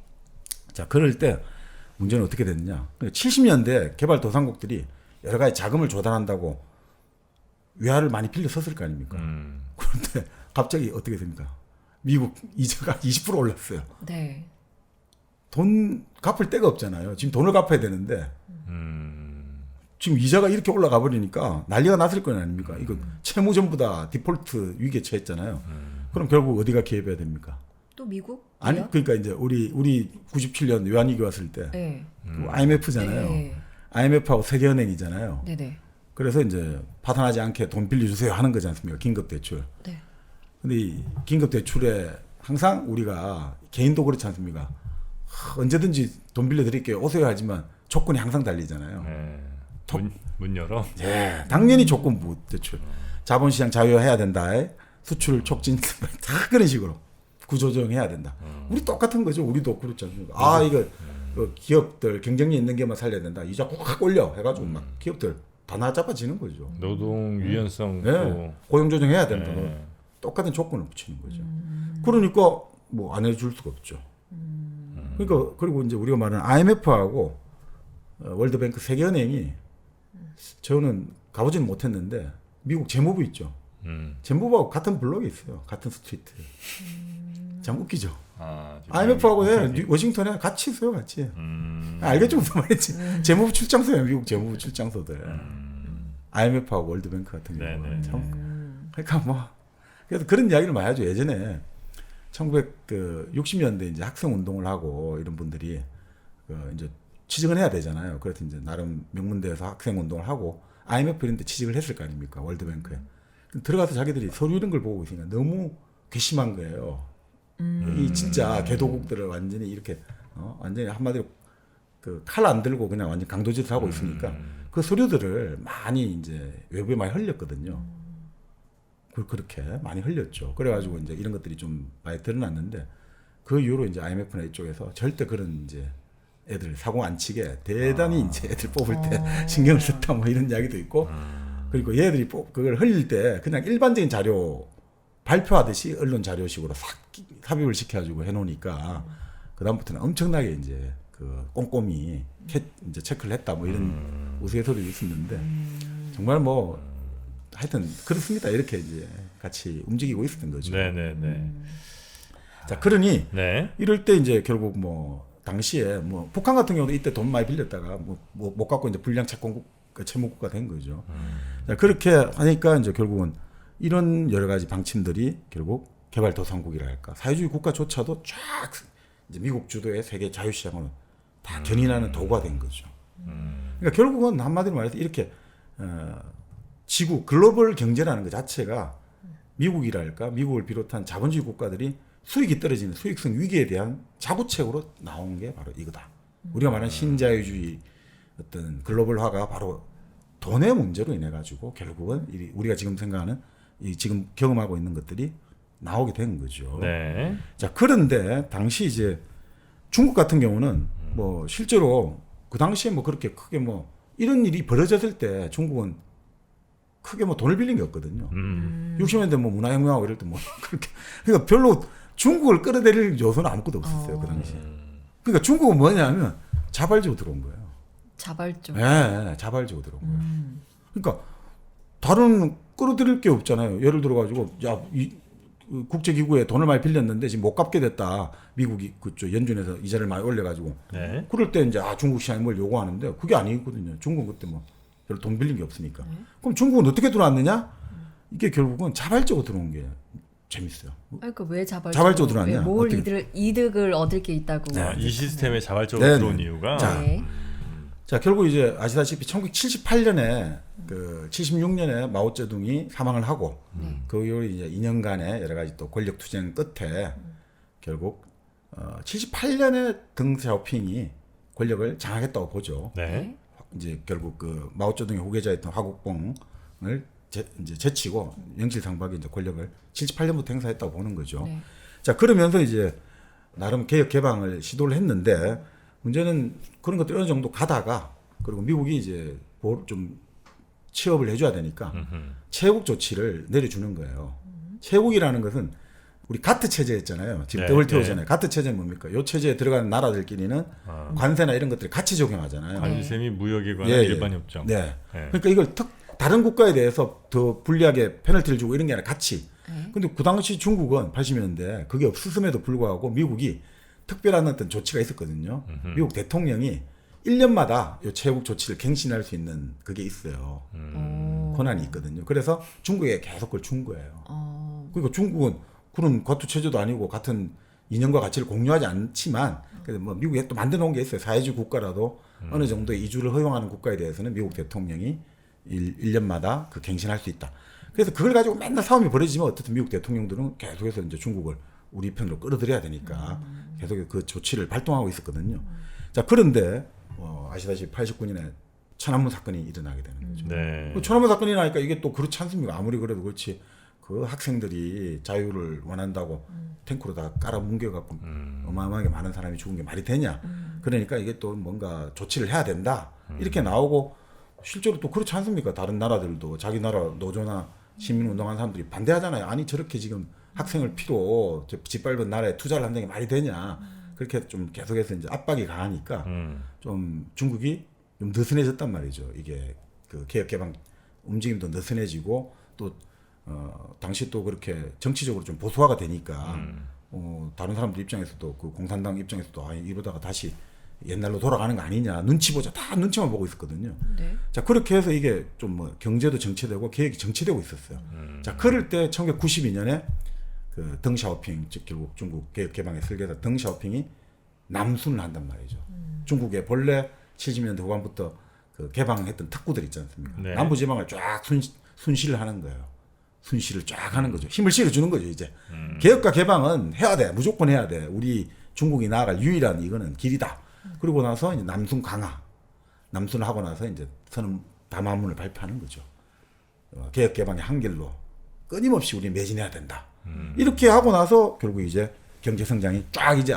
자, 그럴 때 문제는 어떻게 됐냐? 70년대 개발도상국들이 여러 가지 자금을 조달한다고 외화를 많이 빌려 썼을 거 아닙니까? 그런데 갑자기 어떻게 됩니까? 미국 이자가 20% 올랐어요. 네. 돈 갚을 데가 없잖아요. 지금 돈을 갚아야 되는데 지금 이자가 이렇게 올라가 버리니까 난리가 났을 거 아닙니까? 이거 채무 전부 다 디폴트 위기에 처했잖아요. 그럼 결국 어디가 개입해야 됩니까? 또 미국? 아니 그러니까 이제 우리 97년 외환위기 왔을 때 네. 그 IMF잖아요. 네. IMF하고 세계은행이잖아요. 네네. 그래서 이제 파산하지 않게 돈 빌려주세요 하는 거지 않습니까? 긴급대출. 네. 근데 이 긴급대출에 항상 우리가 개인도 그렇지 않습니까? 언제든지 돈 빌려드릴게요. 오세요 하지만 조건이 항상 달리잖아요. 네. 톱. 문 열어. 예, 당연히 조건부 대출, 자본시장 자유화해야 된다, 수출 촉진 다 그런 식으로 구조조정해야 된다. 우리 똑같은 거죠. 우리도 그렇지 않습니까? 아 이거 그 기업들 경쟁력 있는 게만 살려야 된다. 이자 확 올려 해가지고 막 기업들 다 잡아지는 거죠. 노동 유연성 네. 고용 조정해야 된다. 네. 똑같은 조건을 붙이는 거죠. 그러니까 뭐 안 해줄 수가 없죠. 그러니까 그리고 이제 우리가 말하는 IMF하고 월드뱅크 세계은행이 저는 가보지는 못했는데 미국 재무부 있죠. 재무부하고 같은 블록에 있어요. 같은 스트리트. 참 웃기죠. IMF하고 워싱턴에 같이 있어요, 같이. 알겠죠, 무슨 말인지. 재무부 출장소예요, 미국 재무부 출장소들. IMF하고 월드뱅크 같은 경우는 참. 그러니까 뭐 그래서 그런 이야기를 많이 하죠. 예전에 1960년대 이제 학생 운동을 하고 이런 분들이 이제 취직을 해야 되잖아요. 그래서 이제 나름 명문대에서 학생 운동을 하고 IMF 이런 데 취직을 했을 거 아닙니까? 월드뱅크에. 들어가서 자기들이 서류 이런 걸 보고 있으니까 너무 괘씸한 거예요. 이 진짜 개도국들을 완전히 이렇게 완전히 한마디로 그 칼 안 들고 그냥 완전 강도질을 하고 있으니까 그 서류들을 많이 이제 외부에 많이 흘렸거든요. 그렇게 많이 흘렸죠. 그래가지고 이제 이런 것들이 좀 많이 드러났는데 그 이후로 이제 IMF나 이쪽에서 절대 그런 이제 애들 사고 안 치게 대단히 이제 애들 뽑을 때 신경을 썼다 뭐 이런 이야기도 있고 그리고 얘들이 그걸 흘릴 때 그냥 일반적인 자료 발표하듯이 언론 자료식으로 싹 삽입을 시켜가지고 해놓으니까 그 다음부터는 엄청나게 이제 그 꼼꼼히 이제 체크를 했다 뭐 이런 우스갯소리도 있었는데 정말 뭐 하여튼 그렇습니다. 이렇게 이제 같이 움직이고 있었던 거죠. 네네네. 자 그러니 네. 이럴 때 이제 결국 뭐 당시에 뭐 북한 같은 경우도 이때 돈 많이 빌렸다가 뭐 못 갚고 이제 불량 채무국가 된 거죠. 자, 그렇게 하니까 이제 결국은 이런 여러 가지 방침들이 결국 개발도상국이라 할까 사회주의 국가조차도 쫙 이제 미국 주도의 세계 자유시장으로 다 견인하는 도구가 된 거죠. 그러니까 결국은 한마디로 말해서 이렇게 지구 글로벌 경제라는 것 자체가 미국이랄까 미국을 비롯한 자본주의 국가들이 수익이 떨어지는 수익성 위기에 대한 자구책으로 나온 게 바로 이거다. 우리가 말하는 신자유주의 어떤 글로벌화가 바로 돈의 문제로 인해 가지고 결국은 우리가 지금 생각하는 이 지금 경험하고 있는 것들이 나오게 된 거죠. 네. 자 그런데 당시 이제 중국 같은 경우는 뭐 실제로 그 당시에 뭐 그렇게 크게 뭐 이런 일이 벌어졌을 때 중국은 크게 뭐 돈을 빌린 게 없거든요. 60년대 뭐 문화혁명하고 이럴 때 뭐 그렇게 그러니까 별로 중국을 끌어들일 요소는 아무것도 없었어요 그 당시. 그러니까 중국은 뭐냐면 자발적으로 들어온 거예요. 자발적. 네, 자발적으로 들어온 거예요. 그러니까 다른 끌어들일 게 없잖아요. 예를 들어 가지고 국제기구에 돈을 많이 빌렸는데 지금 못 갚게 됐다. 미국이 그쪽 연준에서 이자를 많이 올려가지고. 네. 그럴 때 이제 중국 시장이 뭘 요구하는데 그게 아니거든요. 중국은 그때 뭐 별로 돈 빌린 게 없으니까. 그럼 중국은 어떻게 들어왔느냐? 이게 결국은 자발적으로 들어온 게 재밌어요. 그러니까 왜 자발적으로 들어왔냐? 뭘 이득을 얻을 게 있다고. 이 시스템에 자발적으로 들어온 이유가. 자 결국 이제 아시다시피 1978년에 그 76년에 마오쩌둥이 사망을 하고 그 이후에 이제 2년간의 여러 가지 또 권력 투쟁 끝에 결국 78년에 등 샤오핑이 권력을 장악했다고 보죠. 네. 이제 결국 그 마오쩌둥의 후계자였던 화국봉을 이제 제치고 영실상박이 이제 권력을 78년부터 행사했다고 보는 거죠. 네. 자 그러면서 이제 나름 개혁 개방을 시도를 했는데 문제는 그런 것들이 어느 정도 가다가 그리고 미국이 이제 좀 취업을 해줘야 되니까 채국 조치를 내려주는 거예요. 채국이라는 것은 우리 가트 체제였잖아요. 지금 WTO잖아요. 가트 체제는 뭡니까? 이 체제에 들어가는 나라들끼리는 관세나 이런 것들을 같이 적용하잖아요. 관세미 무역에 관한 일반 협정. 네. 그러니까 이걸 다른 국가에 대해서 더 불리하게 페널티를 주고 이런 게 아니라 같이. 근데 그 당시 중국은 80년대 그게 없었음에도 불구하고 미국이 특별한 어떤 조치가 있었거든요. 미국 대통령이 1년마다 이 채국 조치를 갱신할 수 있는 그게 있어요. 권한이 있거든요. 그래서 중국에 계속 그걸 준 거예요. 그러니까 중국은 그런 과투 체제도 아니고 같은 이념과 가치를 공유하지 않지만 그래서 뭐 미국에 또 만들어 놓은 게 있어요. 사회주의 국가라도 어느 정도의 이주를 허용하는 국가에 대해서는 미국 대통령이 1년마다 그 갱신할 수 있다. 그래서 그걸 가지고 맨날 싸움이 벌어지면 어쨌든 미국 대통령들은 계속해서 이제 중국을 우리 편으로 끌어들여야 되니까 계속 그 조치를 발동하고 있었거든요. 자, 그런데 아시다시피 89년에 천안문 사건이 일어나게 되는 거죠. 네. 그 천안문 사건이 나니까 이게 또 그렇지 않습니까? 아무리 그래도 그렇지. 그 학생들이 자유를 원한다고 탱크로 다 깔아 뭉개갖고 어마어마하게 많은 사람이 죽은 게 말이 되냐. 그러니까 이게 또 뭔가 조치를 해야 된다. 이렇게 나오고 실제로 또 그렇지 않습니까? 다른 나라들도 자기 나라 노조나 시민운동하는 사람들이 반대하잖아요. 아니 저렇게 지금 학생을 필요 짓밟은 나라에 투자를 한다는 게 말이 되냐. 그렇게 좀 계속해서 이제 압박이 강하니까 좀 중국이 좀 느슨해졌단 말이죠. 이게 그 개혁 개방 움직임도 느슨해지고 또 당시 또 그렇게 정치적으로 좀 보수화가 되니까 다른 사람들 입장에서도 그 공산당 입장에서도 아 이러다가 다시 옛날로 돌아가는 거 아니냐 눈치 보자 다 눈치만 보고 있었거든요. 네. 자 그렇게 해서 이게 좀 뭐 경제도 정체되고 계획이 정체되고 있었어요. 자 그럴 때 1992년에 그 덩샤오핑 즉 결국 중국 개혁 개방의 설계자 덩샤오핑이 남순을 한단 말이죠. 중국에 본래 70년대 후반부터 그 개방했던 특구들 있지 않습니까? 네. 남부지방을 쫙 순시를 하는 거예요. 순시를 쫙 하는 거죠. 힘을 실어주는 거죠, 이제. 개혁과 개방은 해야 돼. 무조건 해야 돼. 우리 중국이 나아갈 유일한 이거는 길이다. 그리고 나서 이제 남순 강화. 남순을 하고 나서 이제 선언 담화문을 발표하는 거죠. 개혁 개방의 한결로 끊임없이 우리 매진해야 된다. 이렇게 하고 나서 결국 이제 경제 성장이 쫙 이제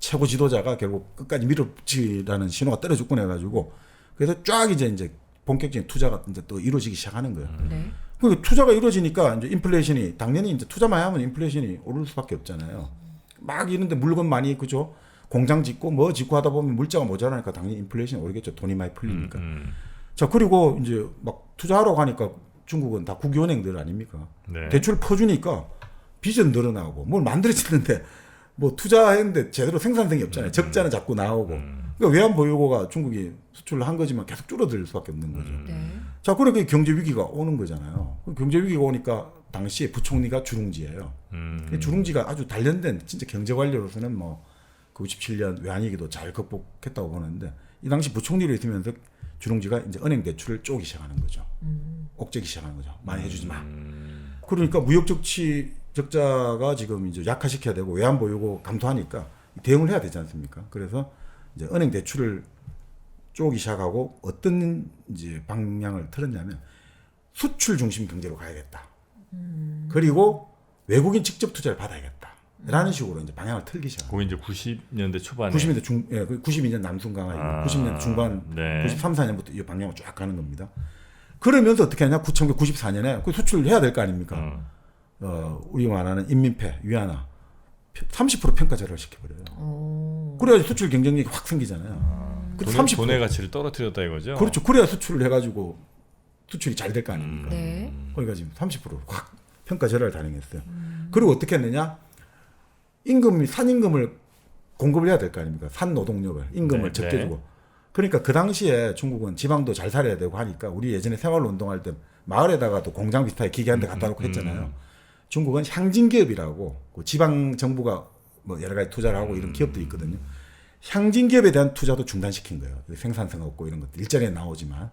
최고 지도자가 결국 끝까지 밀어붙이라는 신호가 떨어졌군 해가지고 그래서 쫙 이제 본격적인 투자가 이제 또 이루어지기 시작하는 거예요. 네. 그 투자가 이루어지니까 이제 인플레이션이 당연히 이제 투자 많이 하면 인플레이션이 오를 수밖에 없잖아요. 막 이런데 물건 많이 그죠? 공장 짓고 뭐 짓고 하다 보면 물자가 모자라니까 당연히 인플레이션이 오르겠죠. 돈이 많이 풀리니까. 자 그리고 이제 막 투자하러 가니까 중국은 다 국유은행들 아닙니까? 네. 대출 퍼주니까 빚은 늘어나고 뭘 만들어지는데 뭐 투자했는데 제대로 생산성이 없잖아요. 적자는 자꾸 나오고. 그러니까 외환보유고가 중국이 수출을 한 거지만 계속 줄어들 수밖에 없는 거죠. 네. 자, 그러니까 경제 위기가 오는 거잖아요. 경제 위기가 오니까 당시에 부총리가 주룽지예요. 주룽지가 아주 단련된 진짜 경제 관료로서는 뭐 97년 외환위기도 잘 극복했다고 보는데 이 당시 부총리로 있으면서 주룽지가 이제 은행 대출을 쪼기 시작하는 거죠. 옥죄기 시작하는 거죠. 많이 해주지 마. 그러니까 무역 적자가 지금 이제 약화시켜야 되고 외환 보유고 감소하니까 대응을 해야 되지 않습니까? 그래서 이제 은행 대출을 쪼기 시작하고 어떤 이제 방향을 틀었냐면 수출 중심 경제로 가야겠다. 그리고 외국인 직접 투자를 받아야겠다. 라는 식으로 이제 방향을 틀기 시작합니다. 그거 이제 90년대 초반에 92년 남순 강화, 90년 중반, 네. 93, 4년부터 이 방향을 쫙 가는 겁니다. 그러면서 어떻게 하냐? 1994년에 그 수출을 해야 될 거 아닙니까? 우리 말하는 인민폐, 위안화 30% 평가절하를 시켜버려요. 그래야 수출 경쟁력이 확 생기잖아요. 돈의 가치를 떨어뜨렸다 이거죠? 그렇죠. 그래야 수출을 해가지고 수출이 잘 될 거 아닙니까? 네. 그러니까 지금 30%확 평가절하를 단행했어요. 그리고 어떻게 했느냐? 산임금을 공급을 해야 될 거 아닙니까? 산 노동력을 임금을 네, 적게 네. 주고. 그러니까 그 당시에 중국은 지방도 잘 살아야 되고 하니까 우리 예전에 생활로 운동할 때 마을에다가도 공장 비슷하게 기계 한 대 갖다 놓고 했잖아요. 중국은 향진기업이라고 그 지방 정부가 뭐 여러 가지 투자를 하고 이런 기업들이 있거든요. 향진기업에 대한 투자도 중단시킨 거예요. 생산성 없고 이런 것들 일자리에 나오지만.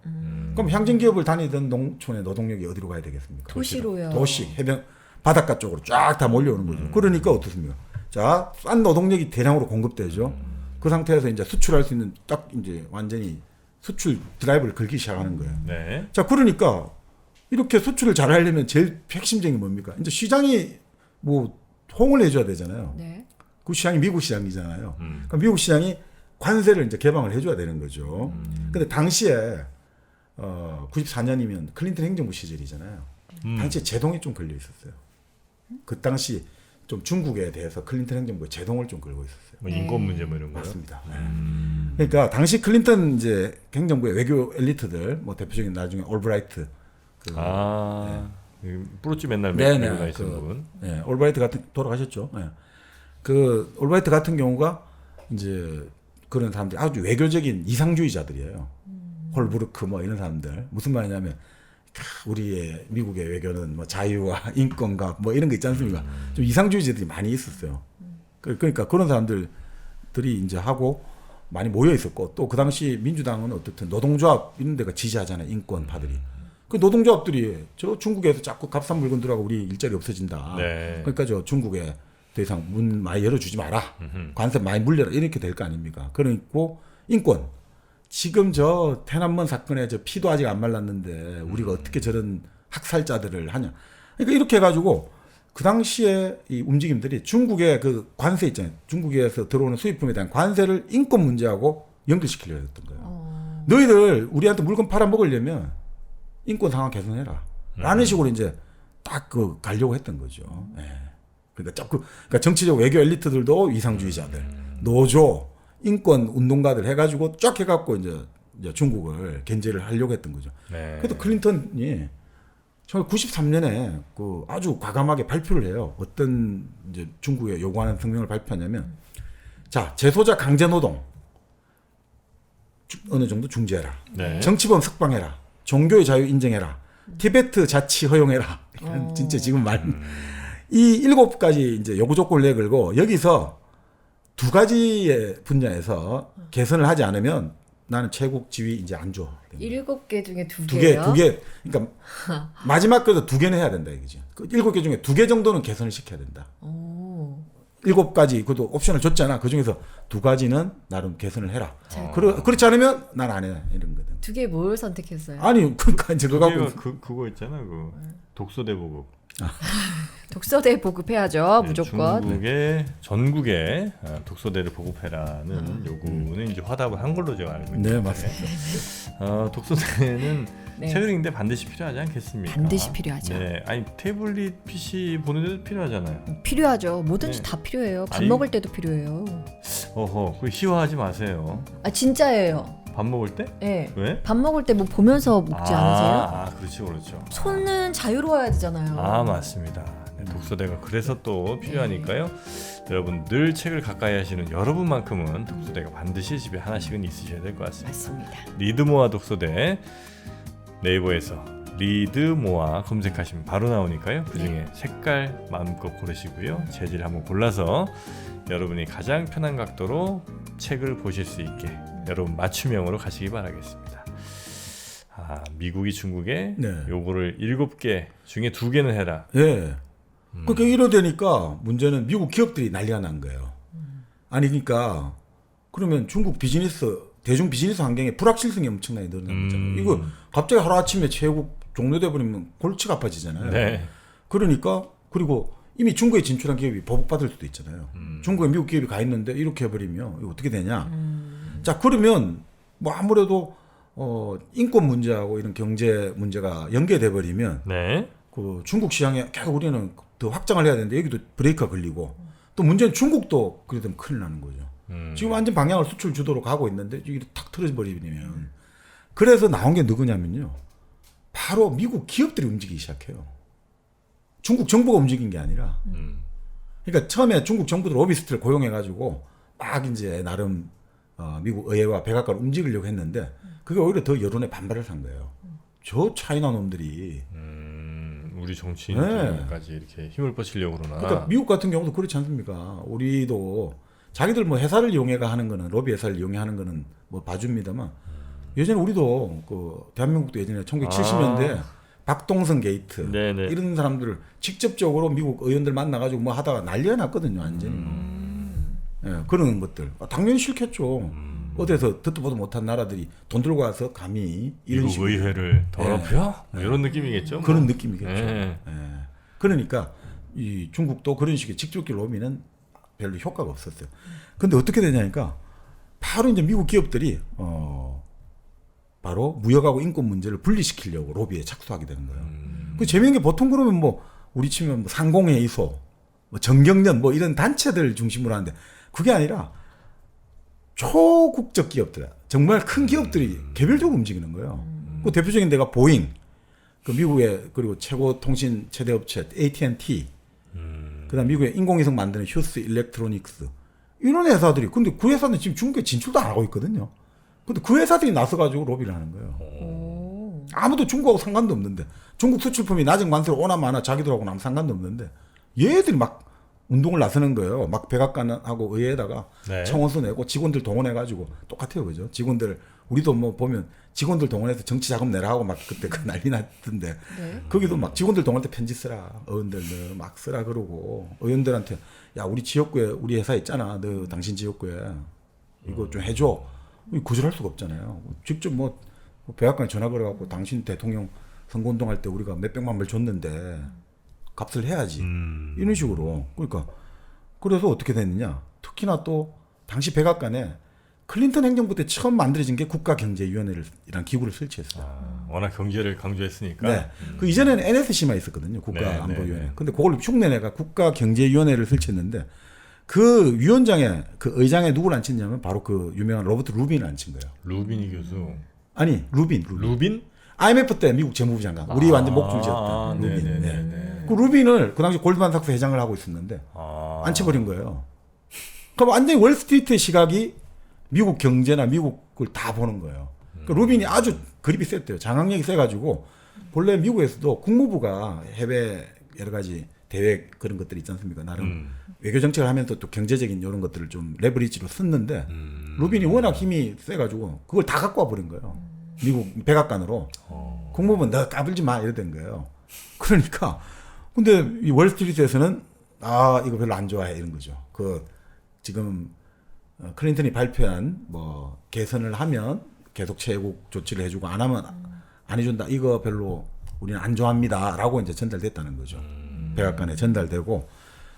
그럼 향진기업을 다니던 농촌의 노동력이 어디로 가야 되겠습니까? 도시로요. 도시, 해변, 바닷가 쪽으로 쫙 다 몰려오는 거죠. 그러니까 어떻습니까? 자, 싼 노동력이 대량으로 공급되죠. 그 상태에서 이제 수출할 수 있는 딱 이제 완전히 수출 드라이브를 걸기 시작하는 거예요. 네. 자, 그러니까 이렇게 수출을 잘 하려면 제일 핵심적인 게 뭡니까? 이제 시장이 뭐 호응을 해줘야 되잖아요. 네. 그 시장이 미국 시장이잖아요. 그럼 미국 시장이 관세를 이제 개방을 해줘야 되는 거죠. 근데 당시에 94년이면 클린턴 행정부 시절이잖아요. 당시에 제동이 좀 걸려 있었어요. 그 당시 좀 중국에 대해서 클린턴 행정부에 제동을 좀 걸고 있었어요. 뭐 인권 문제 뭐 이런 거요? 맞습니다. 네. 그러니까 당시 클린턴 이제 행정부의 외교 엘리트들 뭐 대표적인 나중에 올브라이트 뿌르찌 맨날 네네, 메고 다니시는 분. 네, 올브라이트 같은 돌아가셨죠. 네. 그 올브라이트 같은 경우가 이제 그런 사람들이 아주 외교적인 이상주의자들이에요. 홀브루크 뭐 이런 사람들 무슨 말이냐면 우리의 미국의 외교는 뭐 자유와 인권과 뭐 이런 거 있지 않습니까? 좀 이상주의자들이 많이 있었어요. 그러니까 그런 사람들이 이제 하고 많이 모여 있었고 또 그 당시 민주당은 어떻든 노동조합 이런 데가 지지하잖아요. 인권파들이. 그 노동조합들이 저 중국에서 자꾸 값싼 물건 들어가고 우리 일자리 없어진다. 네. 그러니까 저 중국에 더 이상 문 많이 열어주지 마라. 관세 많이 물려라. 이렇게 될 거 아닙니까? 그리고 인권. 지금 저天安문 사건에 저 피도 아직 안 말랐는데 우리가 어떻게 저런 학살자들을 하냐. 그러니까 이렇게 해가지고 그 당시에 이 움직임들이 중국의 그 관세 있잖아요. 중국에서 들어오는 수입품에 대한 관세를 인권 문제하고 연결시키려고 했던 거예요. 너희들 우리한테 물건 팔아 먹으려면 인권 상황 개선해라. 라는 식으로 이제 딱 그 가려고 했던 거죠. 예. 그러니까 자꾸 그러니까 정치적 외교 엘리트들도 위상주의자들, 노조, 인권 운동가들 해가지고 쫙 해갖고 이제 중국을 견제를 하려고 했던 거죠. 네. 그래도 클린턴이 1993년에 그 아주 과감하게 발표를 해요. 어떤 이제 중국에 요구하는 성명을 발표하냐면, 자 재소자 강제노동 어느 정도 중지해라. 네. 정치범 석방해라. 종교의 자유 인정해라. 티베트 자치 허용해라. 진짜 지금 이 7가지 이제 요구 조건을 내걸고 여기서 2가지의 분야에서 개선을 하지 않으면 나는 최국 지위 이제 안 줘. 7개 중에 2개요? 2개. 그러니까 마지막 그래도 2개는 해야 된다 이거지. 그 7개 중에 2개 정도는 개선을 시켜야 된다. 오. 7가지 그것도 옵션을 줬잖아. 그 중에서 2가지는 나름 개선을 해라. 그렇지 않으면 난 안 해. 이런 거든. 2개 뭘 선택했어요? 아니 그러니까 이제 그거 갖고 그거 있잖아. 그 독서대 보급. 독서대 보급해야죠. 네, 무조건. 전국에 독서대를 보급해라는 요구는 이제 화답을 한 걸로 제가 알고 있는데. 네, 맞습니다. 독서대는 네. 책을 읽는데 반드시 필요하지 않겠습니까? 반드시 필요하죠. 네, 아니 태블릿 PC 보는데도 필요하잖아요. 필요하죠. 뭐든지 네. 다 필요해요. 밥 아니, 먹을 때도 필요해요. 어허, 그 희화하지 마세요. 아 진짜예요. 밥 먹을 때? 네. 왜? 밥 먹을 때 뭐 보면서 먹지 않으세요? 그렇죠, 그렇죠. 손은 자유로워야 되잖아요. 맞습니다. 네, 독서대가 그래서 또 필요하니까요. 여러분 늘 책을 가까이 하시는 여러분만큼은 독서대가 반드시 집에 하나씩은 있으셔야 될 것 같습니다. 맞습니다. 리드모아 독서대 네이버에서 리드모아 검색하시면 바로 나오니까요. 그중에 색깔 마음껏 고르시고요. 재질 한번 골라서 여러분이 가장 편한 각도로 책을 보실 수 있게 여러분 맞춤형으로 가시기 바라겠습니다. 미국이 중국에 네. 요거를 7개 중에 2개는 해라. 예. 그러니까 이러되니까 문제는 미국 기업들이 난리가 난 거예요. 아니 그러니까 그러면 중국 비즈니스 대중 비즈니스 환경에 불확실성이 엄청나게 늘어나는 거잖아요. 이거 갑자기 하루아침에 최국 종료돼 버리면 골치가 아파지잖아요. 네. 그러니까 그리고 이미 중국에 진출한 기업이 보복받을 수도 있잖아요. 중국에 미국 기업이 가 있는데 이렇게 해버리면 이거 어떻게 되냐. 자 그러면 뭐 아무래도 인권 문제하고 이런 경제 문제가 연계돼 버리면 네. 그 중국 시장에 계속 우리는 더 확장을 해야 되는데 여기도 브레이크가 걸리고 또 문제는 중국도 그래 되면 큰일 나는 거죠. 지금 완전 방향을 수출 주도로 가고 있는데 이게 탁 틀어져 버리면 그래서 나온 게 누구냐면요. 바로 미국 기업들이 움직이기 시작해요. 중국 정부가 움직인 게 아니라. 그러니까 처음에 중국 정부도 로비스트를 고용해가지고 막 이제 나름 미국 의회와 백악관을 움직이려고 했는데 그게 오히려 더 여론의 반발을 산 거예요. 저 차이나 놈들이. 우리 정치인까지 이렇게 힘을 뻗치려고 그러나. 그러니까 미국 같은 경우도 그렇지 않습니까? 우리도 자기들 뭐 회사를 이용해가 하는 거는 로비 회사를 이용해 하는 거는 뭐 봐줍니다만 예전에 우리도 그 대한민국도 예전에 1970년대 박동선 게이트 네네. 이런 사람들을 직접적으로 미국 의원들 만나가지고 뭐 하다가 난리가 났거든요, 완전히. 예, 그런 것들 당연히 싫겠죠. 어디서 듣도 보도 못한 나라들이 돈 들고 와서 감히 이런 미국 식으로 의회를 더럽혀? 뭐 이런 느낌이겠죠. 그런 뭐. 느낌이겠죠. 네. 예. 그러니까 이 중국도 그런 식의 직접적 로비는 별로 효과가 없었어요. 근데 어떻게 되냐니까 바로 이제 미국 기업들이 바로 무역하고 인권 문제를 분리시키려고 로비에 착수하게 되는 거예요. 그 재미있는 게 보통 그러면 뭐 우리 치면 뭐 상공회의소, 뭐 정경련 뭐 이런 단체들 중심으로 하는데 그게 아니라 초국적 기업들, 정말 큰 기업들이 개별적으로 움직이는 거예요. 그 대표적인 데가 보잉, 그 미국의 그리고 최고 통신 최대 업체 AT&T, 그다음 미국의 인공위성 만드는 휴스 일렉트로닉스 이런 회사들이 근데 그 회사는 지금 중국에 진출도 안 하고 있거든요. 근데 그 회사들이 나서가지고 로비를 하는 거예요. 아무도 중국하고 상관도 없는데 중국 수출품이 낮은 관세로 오나 마나 자기들하고는 아무 상관도 없는데 얘들이 막 운동을 나서는 거예요. 막 백악관하고 의회에다가 네. 청원서 내고 직원들 동원해가지고 똑같아요, 그죠? 직원들 우리도 뭐 보면 직원들 동원해서 정치 자금 내라 하고 막 그때 그 난리 났던데 네. 거기도 막 직원들 동원할 때 편지 쓰라 의원들 너 막 쓰라 그러고 의원들한테 야 우리 지역구에 우리 회사 있잖아 너 당신 지역구에 이거 좀 해줘 거절할 수가 없잖아요. 직접 뭐 백악관에 전화 걸어갖고 당신 대통령 선거운동할 때 우리가 몇백만 불 줬는데 값을 해야지. 이런 식으로. 그러니까 그래서 어떻게 됐느냐. 특히나 또 당시 백악관에 클린턴 행정부 때 처음 만들어진 게 국가경제위원회라는 기구를 설치했어요. 워낙 경제를 강조했으니까. 네. 그 이전에는 NSC만 있었거든요. 국가안보위원회. 근데 그걸 흉내내가 국가경제위원회를 설치했는데 그 위원장에 그 의장에 누구를 앉혔냐면 바로 그 유명한 로버트 루빈을 앉힌 거예요. 루빈이 교수. 아니 루빈. 루빈? IMF 때 미국 재무부 장관. 우리 완전 목줄 지었던 루빈. 네네네. 그 루빈을 그 당시 골드만삭스 회장을 하고 있었는데 앉혀버린 거예요. 그럼 완전히 월스트리트의 시각이 미국 경제나 미국을 다 보는 거예요. 그러니까 루빈이 아주 그립이 셌대요. 장악력이 세가지고 본래 미국에서도 국무부가 해외 여러 가지 대외 그런 것들이 있지 않습니까? 나름 외교 정책을 하면서 또 경제적인 이런 것들을 좀 레버리지로 썼는데 루빈이 워낙 힘이 세가지고 그걸 다 갖고 와버린 거예요. 미국 백악관으로. 국무부는 너 까불지 마 이러던 거예요. 그러니까 근데 이 월스트리트에서는 이거 별로 안 좋아해 이런 거죠. 그 지금 클린턴이 발표한 뭐 개선을 하면 계속 채국 조치를 해주고 안 하면 안 해준다. 이거 별로 우리는 안 좋아합니다라고 이제 전달됐다는 거죠. 백악관에 전달되고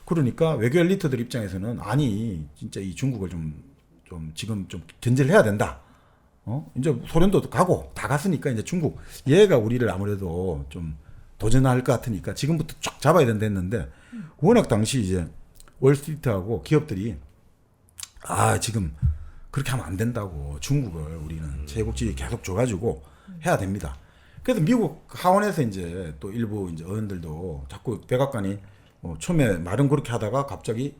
그러니까 외교 엘리트들 입장에서는 아니 진짜 이 중국을 좀 지금 좀 견제를 해야 된다. 이제 소련도 가고 다 갔으니까 이제 중국 얘가 우리를 아무래도 좀 도전할 것 같으니까 지금부터 쫙 잡아야 된다 했는데 워낙 당시 이제 월스트리트하고 기업들이 지금 그렇게 하면 안 된다고 중국을 우리는 제국주의 계속 줘가지고 해야 됩니다. 그래서 미국 하원에서 이제 또 일부 이제 의원들도 자꾸 백악관이 처음에 말은 그렇게 하다가 갑자기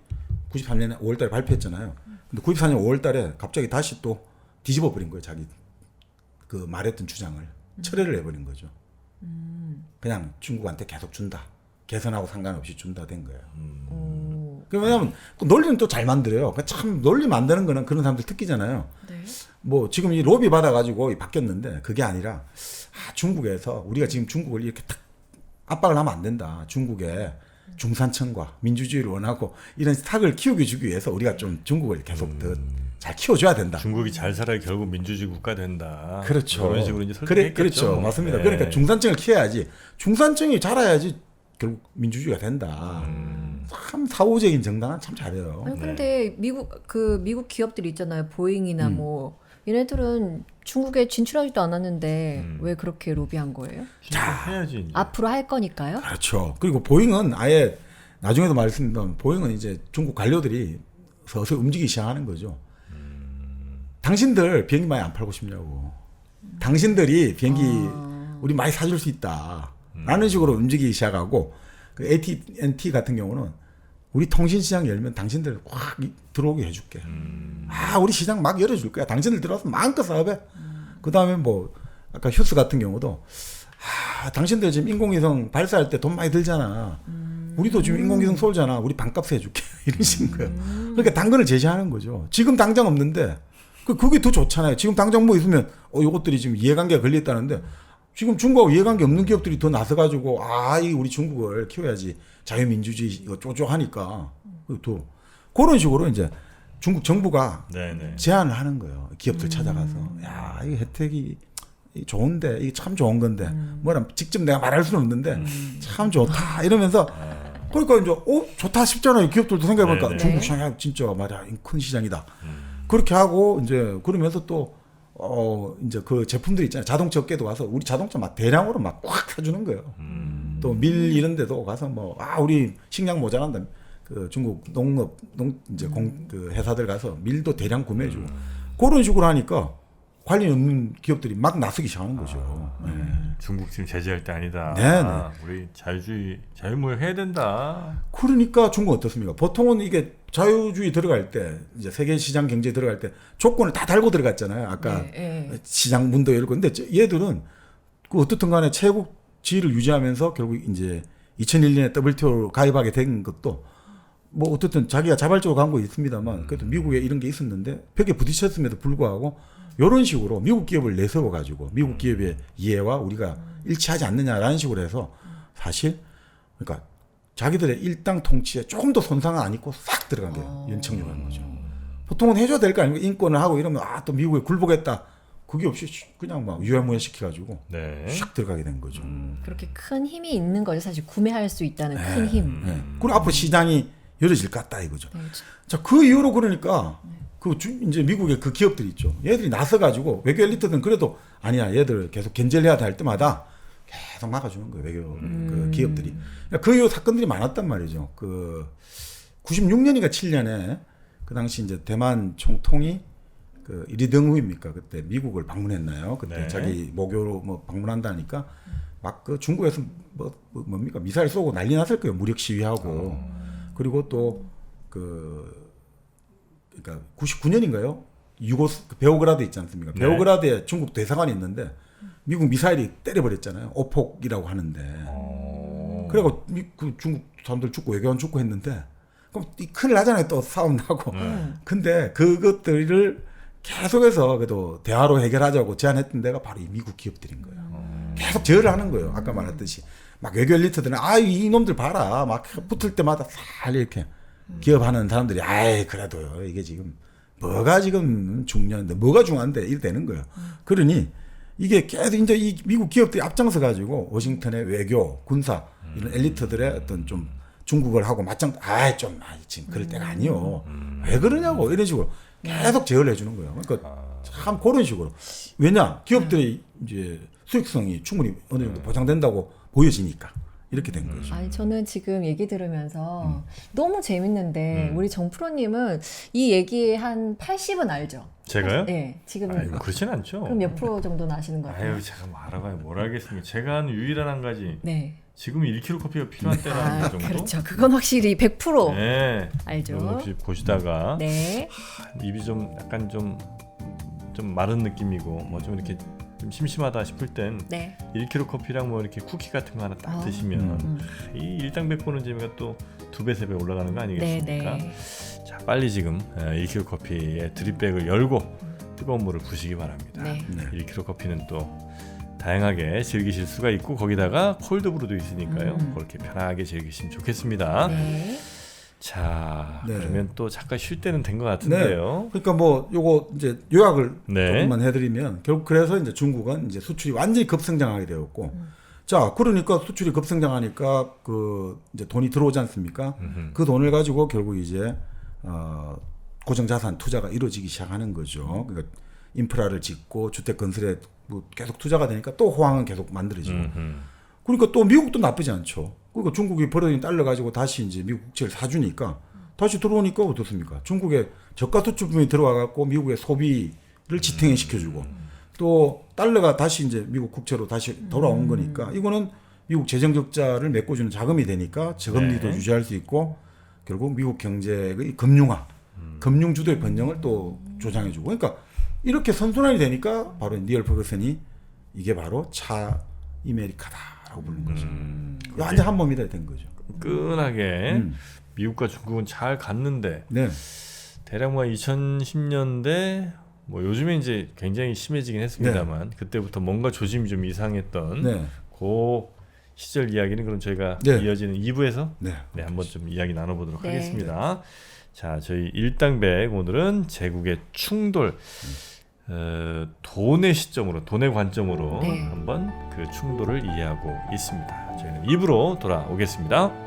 93년에 5월달에 발표했잖아요. 근데 94년 5월달에 갑자기 다시 또 뒤집어 버린 거예요. 자기 그 말했던 주장을 철회를 해버린 거죠. 그냥 중국한테 계속 준다. 개선하고 상관없이 준다 된 거예요. 왜냐하면 논리는 또 잘 만들어요. 참 논리 만드는 거는 그런 사람들 특기잖아요. 네. 뭐 지금 이 로비 받아가지고 바뀌었는데 그게 아니라 중국에서 우리가 지금 중국을 이렇게 탁 압박을 하면 안 된다. 중국의 중산층과 민주주의를 원하고 이런 탁을 키우기 위해서 우리가 좀 중국을 계속 더 잘 키워줘야 된다. 중국이 잘 살아야 결국 민주주의 국가 된다. 그렇죠. 그런 식으로 이제 설득했겠죠. 그렇죠. 맞습니다. 네. 그러니까 중산층을 키워야지. 중산층이 자라야지 결국 민주주의가 된다. 참 사후적인 정당은 참 잘해요. 아니 근데 미국 기업들이 있잖아요. 보잉이나 뭐 얘네들은 중국에 진출하지도 않았는데 왜 그렇게 로비한 거예요? 해야지. 이제. 앞으로 할 거니까요? 그렇죠. 그리고 보잉은 아예 나중에도 말씀드린 보잉은 이제 중국 관료들이 서서 움직이기 시작하는 거죠. 당신들 비행기 많이 안 팔고 싶냐고. 당신들이 비행기 우리 많이 사줄 수 있다. 라는 식으로 움직이기 시작하고 그 AT&T 같은 경우는 우리 통신시장 열면 당신들 확 들어오게 해줄게. 우리 시장 막 열어줄 거야. 당신들 들어와서 마음껏 사업해. 그 다음에 뭐 아까 휴스 같은 경우도 당신들 지금 인공위성 발사할 때 돈 많이 들잖아. 우리도 지금 인공위성 쏠잖아. 우리 반값 해줄게. 이런 식인 거예요. 그러니까 당근을 제시하는 거죠. 지금 당장 없는데 그게 더 좋잖아요. 지금 당장 뭐 있으면 요것들이 지금 이해관계가 걸려있다는데 지금 중국하고 이해관계 없는 기업들이 더 나서가지고 이 우리 중국을 키워야지 자유민주주의 이거 쪼쪼하니까 또 그런 식으로 이제 중국 정부가 제안을 하는 거예요. 기업들 찾아가서 이 혜택이 좋은데 이게 참 좋은 건데 뭐라 직접 내가 말할 수는 없는데 참 좋다 이러면서 그러니까 이제 좋다 싶잖아요. 기업들도 생각해보니까 중국 시장이 진짜 말이야 큰 시장이다. 그렇게 하고 이제 그러면서 또 이제 그 제품들 있잖아요. 자동차 업계도 와서 우리 자동차 막 대량으로 막 꽉 사주는 거예요. 또 밀 이런 데도 가서 우리 식량 모자란다. 그 중국 농업 이제 그 회사들 가서 밀도 대량 구매해주고 그런 식으로 하니까 관련 없는 기업들이 막 나서기 시작하는 거죠. 중국 지금 제재할 때 아니다. 네네. 우리 자유무역 해야 된다. 그러니까 중국 어떻습니까? 보통은 이게 자유주의 들어갈 때 이제 세계 시장 경제 들어갈 때 조건을 다 달고 들어갔잖아요. 아까 시장 문도 열고 근데 얘들은 그 어떻든 간에 채국지위를 유지하면서 결국 이제 2001년에 WTO 가입하게 된 것도 뭐 어떻든 자기가 자발적으로 간 거 있습니다만 그래도 미국에 이런 게 있었는데 벽에 부딪혔음에도 불구하고 이런 식으로 미국 기업을 내세워 가지고 미국 기업의 이해와 우리가 일치하지 않느냐라는 식으로 해서 사실 그러니까 자기들의 일당 통치에 조금 더 손상을 안 입고 싹 들어간 거예요. 연착륙한 거죠. 보통은 해줘야 될 거 아닙니까? 인권을 하고 이러면 또 미국에 굴복했다. 그게 없이 그냥 막 유야무야 시켜가지고 네. 샥 들어가게 된 거죠. 그렇게 큰 힘이 있는 거죠. 사실 구매할 수 있다는 큰 힘. 네. 그리고 앞으로 시장이 열어질 것 같다 이거죠. 네. 자, 그 이후로 그러니까 이제 미국의 그 기업들이 있죠. 얘들이 나서가지고 외교 엘리트들은 그래도 아니야, 얘들 계속 견제를 해야 할 때마다 계속 막아주는 거예요, 외교 그 기업들이. 그러니까 그 이후 사건들이 많았단 말이죠. 그 96년인가 7년에 그 당시 이제 대만 총통이 그 리덩후입니까? 그때 미국을 방문했나요? 그때 네. 자기 모교로 뭐 방문한다니까 막 그 중국에서 뭡니까? 미사일 쏘고 난리 났을 거예요. 무력 시위하고. 그리고 또 그러니까 99년인가요? 베오그라드 있지 않습니까? 네. 베오그라드에 중국 대사관이 있는데 미국 미사일이 때려버렸잖아요. 오폭이라고 하는데. 그래고 그 중국 사람들 죽고 외교관 죽고 했는데 그럼 큰일 나잖아요. 또 싸움 나고. 근데 그것들을 계속해서 그래도 대화로 해결하자고 제안했던 데가 바로 이 미국 기업들인 거예요. 계속 제어를 하는 거예요. 아까 말했듯이. 막 외교 엘리트들은 이놈들 봐라. 막 붙을 때마다 살 이렇게 기업하는 사람들이 그래도요. 이게 지금 뭐가 지금 중요한데 뭐가 중요한데 이래 되는 거예요. 그러니 이게 계속 이제 이 미국 기업들이 앞장서 가지고 워싱턴의 외교, 군사 이런 엘리트들의 어떤 좀 중국을 하고 맞짱 지금 그럴 때가 아니요. 왜 그러냐고 이런 식으로 계속 제어를 해주는 거예요. 그러니까 참 그런 식으로. 왜냐 기업들이 이제 수익성이 충분히 어느 정도 보장된다고 보여지니까 이렇게 된 거죠. 아니 저는 지금 얘기 들으면서 너무 재밌는데 우리 정프로님은 이 얘기 한 80은 알죠? 제가요? 네, 지금 아이고, 그렇진 않죠. 그럼 몇 프로 정도는 아시는 것 같아요? 아유, 제가 뭐 알아봐요. 뭘 알겠습니까? 제가 한 유일한 한 가지. 네. 지금 1kg 커피가 필요한 때라는 정도. 그렇죠. 그건 확실히 100% 네. 알죠. 혹시 보시다가 네. 입이 좀 약간 좀 마른 느낌이고 뭐 좀 이렇게 좀 심심하다 싶을 땐 네. 1kg 커피랑 뭐 이렇게 쿠키 같은 거 하나 딱 드시면 이 일당백 보는 재미가 또 2배, 3배 올라가는 거 아니겠습니까? 네. 자, 빨리 지금 1kg 커피의 드립백을 열고 뜨거운 물을 부시기 바랍니다. 네. 1kg 커피는 또 다양하게 즐기실 수가 있고 거기다가 콜드브루도 있으니까요. 그렇게 편하게 즐기시면 좋겠습니다. 네. 자, 네. 그러면 또 잠깐 쉴 때는 된 것 같은데요. 그러니까 뭐 요거 이제 요약을 네. 조금만 해드리면 결국 그래서 이제 중국은 이제 수출이 완전히 급성장하게 되었고, 자 그러니까 수출이 급성장하니까 그 이제 돈이 들어오지 않습니까? 그 돈을 가지고 결국 이제 고정자산 투자가 이루어지기 시작하는 거죠. 그러니까 인프라를 짓고 주택 건설에 뭐 계속 투자가 되니까 또 호황은 계속 만들어지고. 그러니까 또 미국도 나쁘지 않죠. 그러니까 중국이 벌어진 달러 가지고 다시 이제 미국 국채를 사주니까 다시 들어오니까 어떻습니까? 중국의 저가 수출품이 들어와 갖고 미국의 소비를 지탱해 시켜주고 또 달러가 다시 이제 미국 국채로 다시 돌아온 거니까 이거는 미국 재정 적자를 메꿔주는 자금이 되니까 저금리도 유지할 수 있고 결국 미국 경제의 금융화, 금융 주도의 번영을 또 조장해주고 그러니까 이렇게 선순환이 되니까 바로 니얼 퍼거슨이 이게 바로 차 아메리카다라고 부르는 거죠. 완전 한 몸이 된 거죠. 끈하게 미국과 중국은 잘 갔는데 네. 대략 뭐 2010년대 뭐 요즘에 이제 굉장히 심해지긴 했습니다만 그때부터 뭔가 조짐이 좀 이상했던 그 시절 이야기는 그럼 저희가 이어지는 2부에서 한번 좀 이야기 나눠보도록 하겠습니다. 자, 저희 일당백 오늘은 제국의 충돌 돈의 시점으로 돈의 관점으로 한번 그 충돌을 이해하고 있습니다. 저희는 2부로 돌아오겠습니다.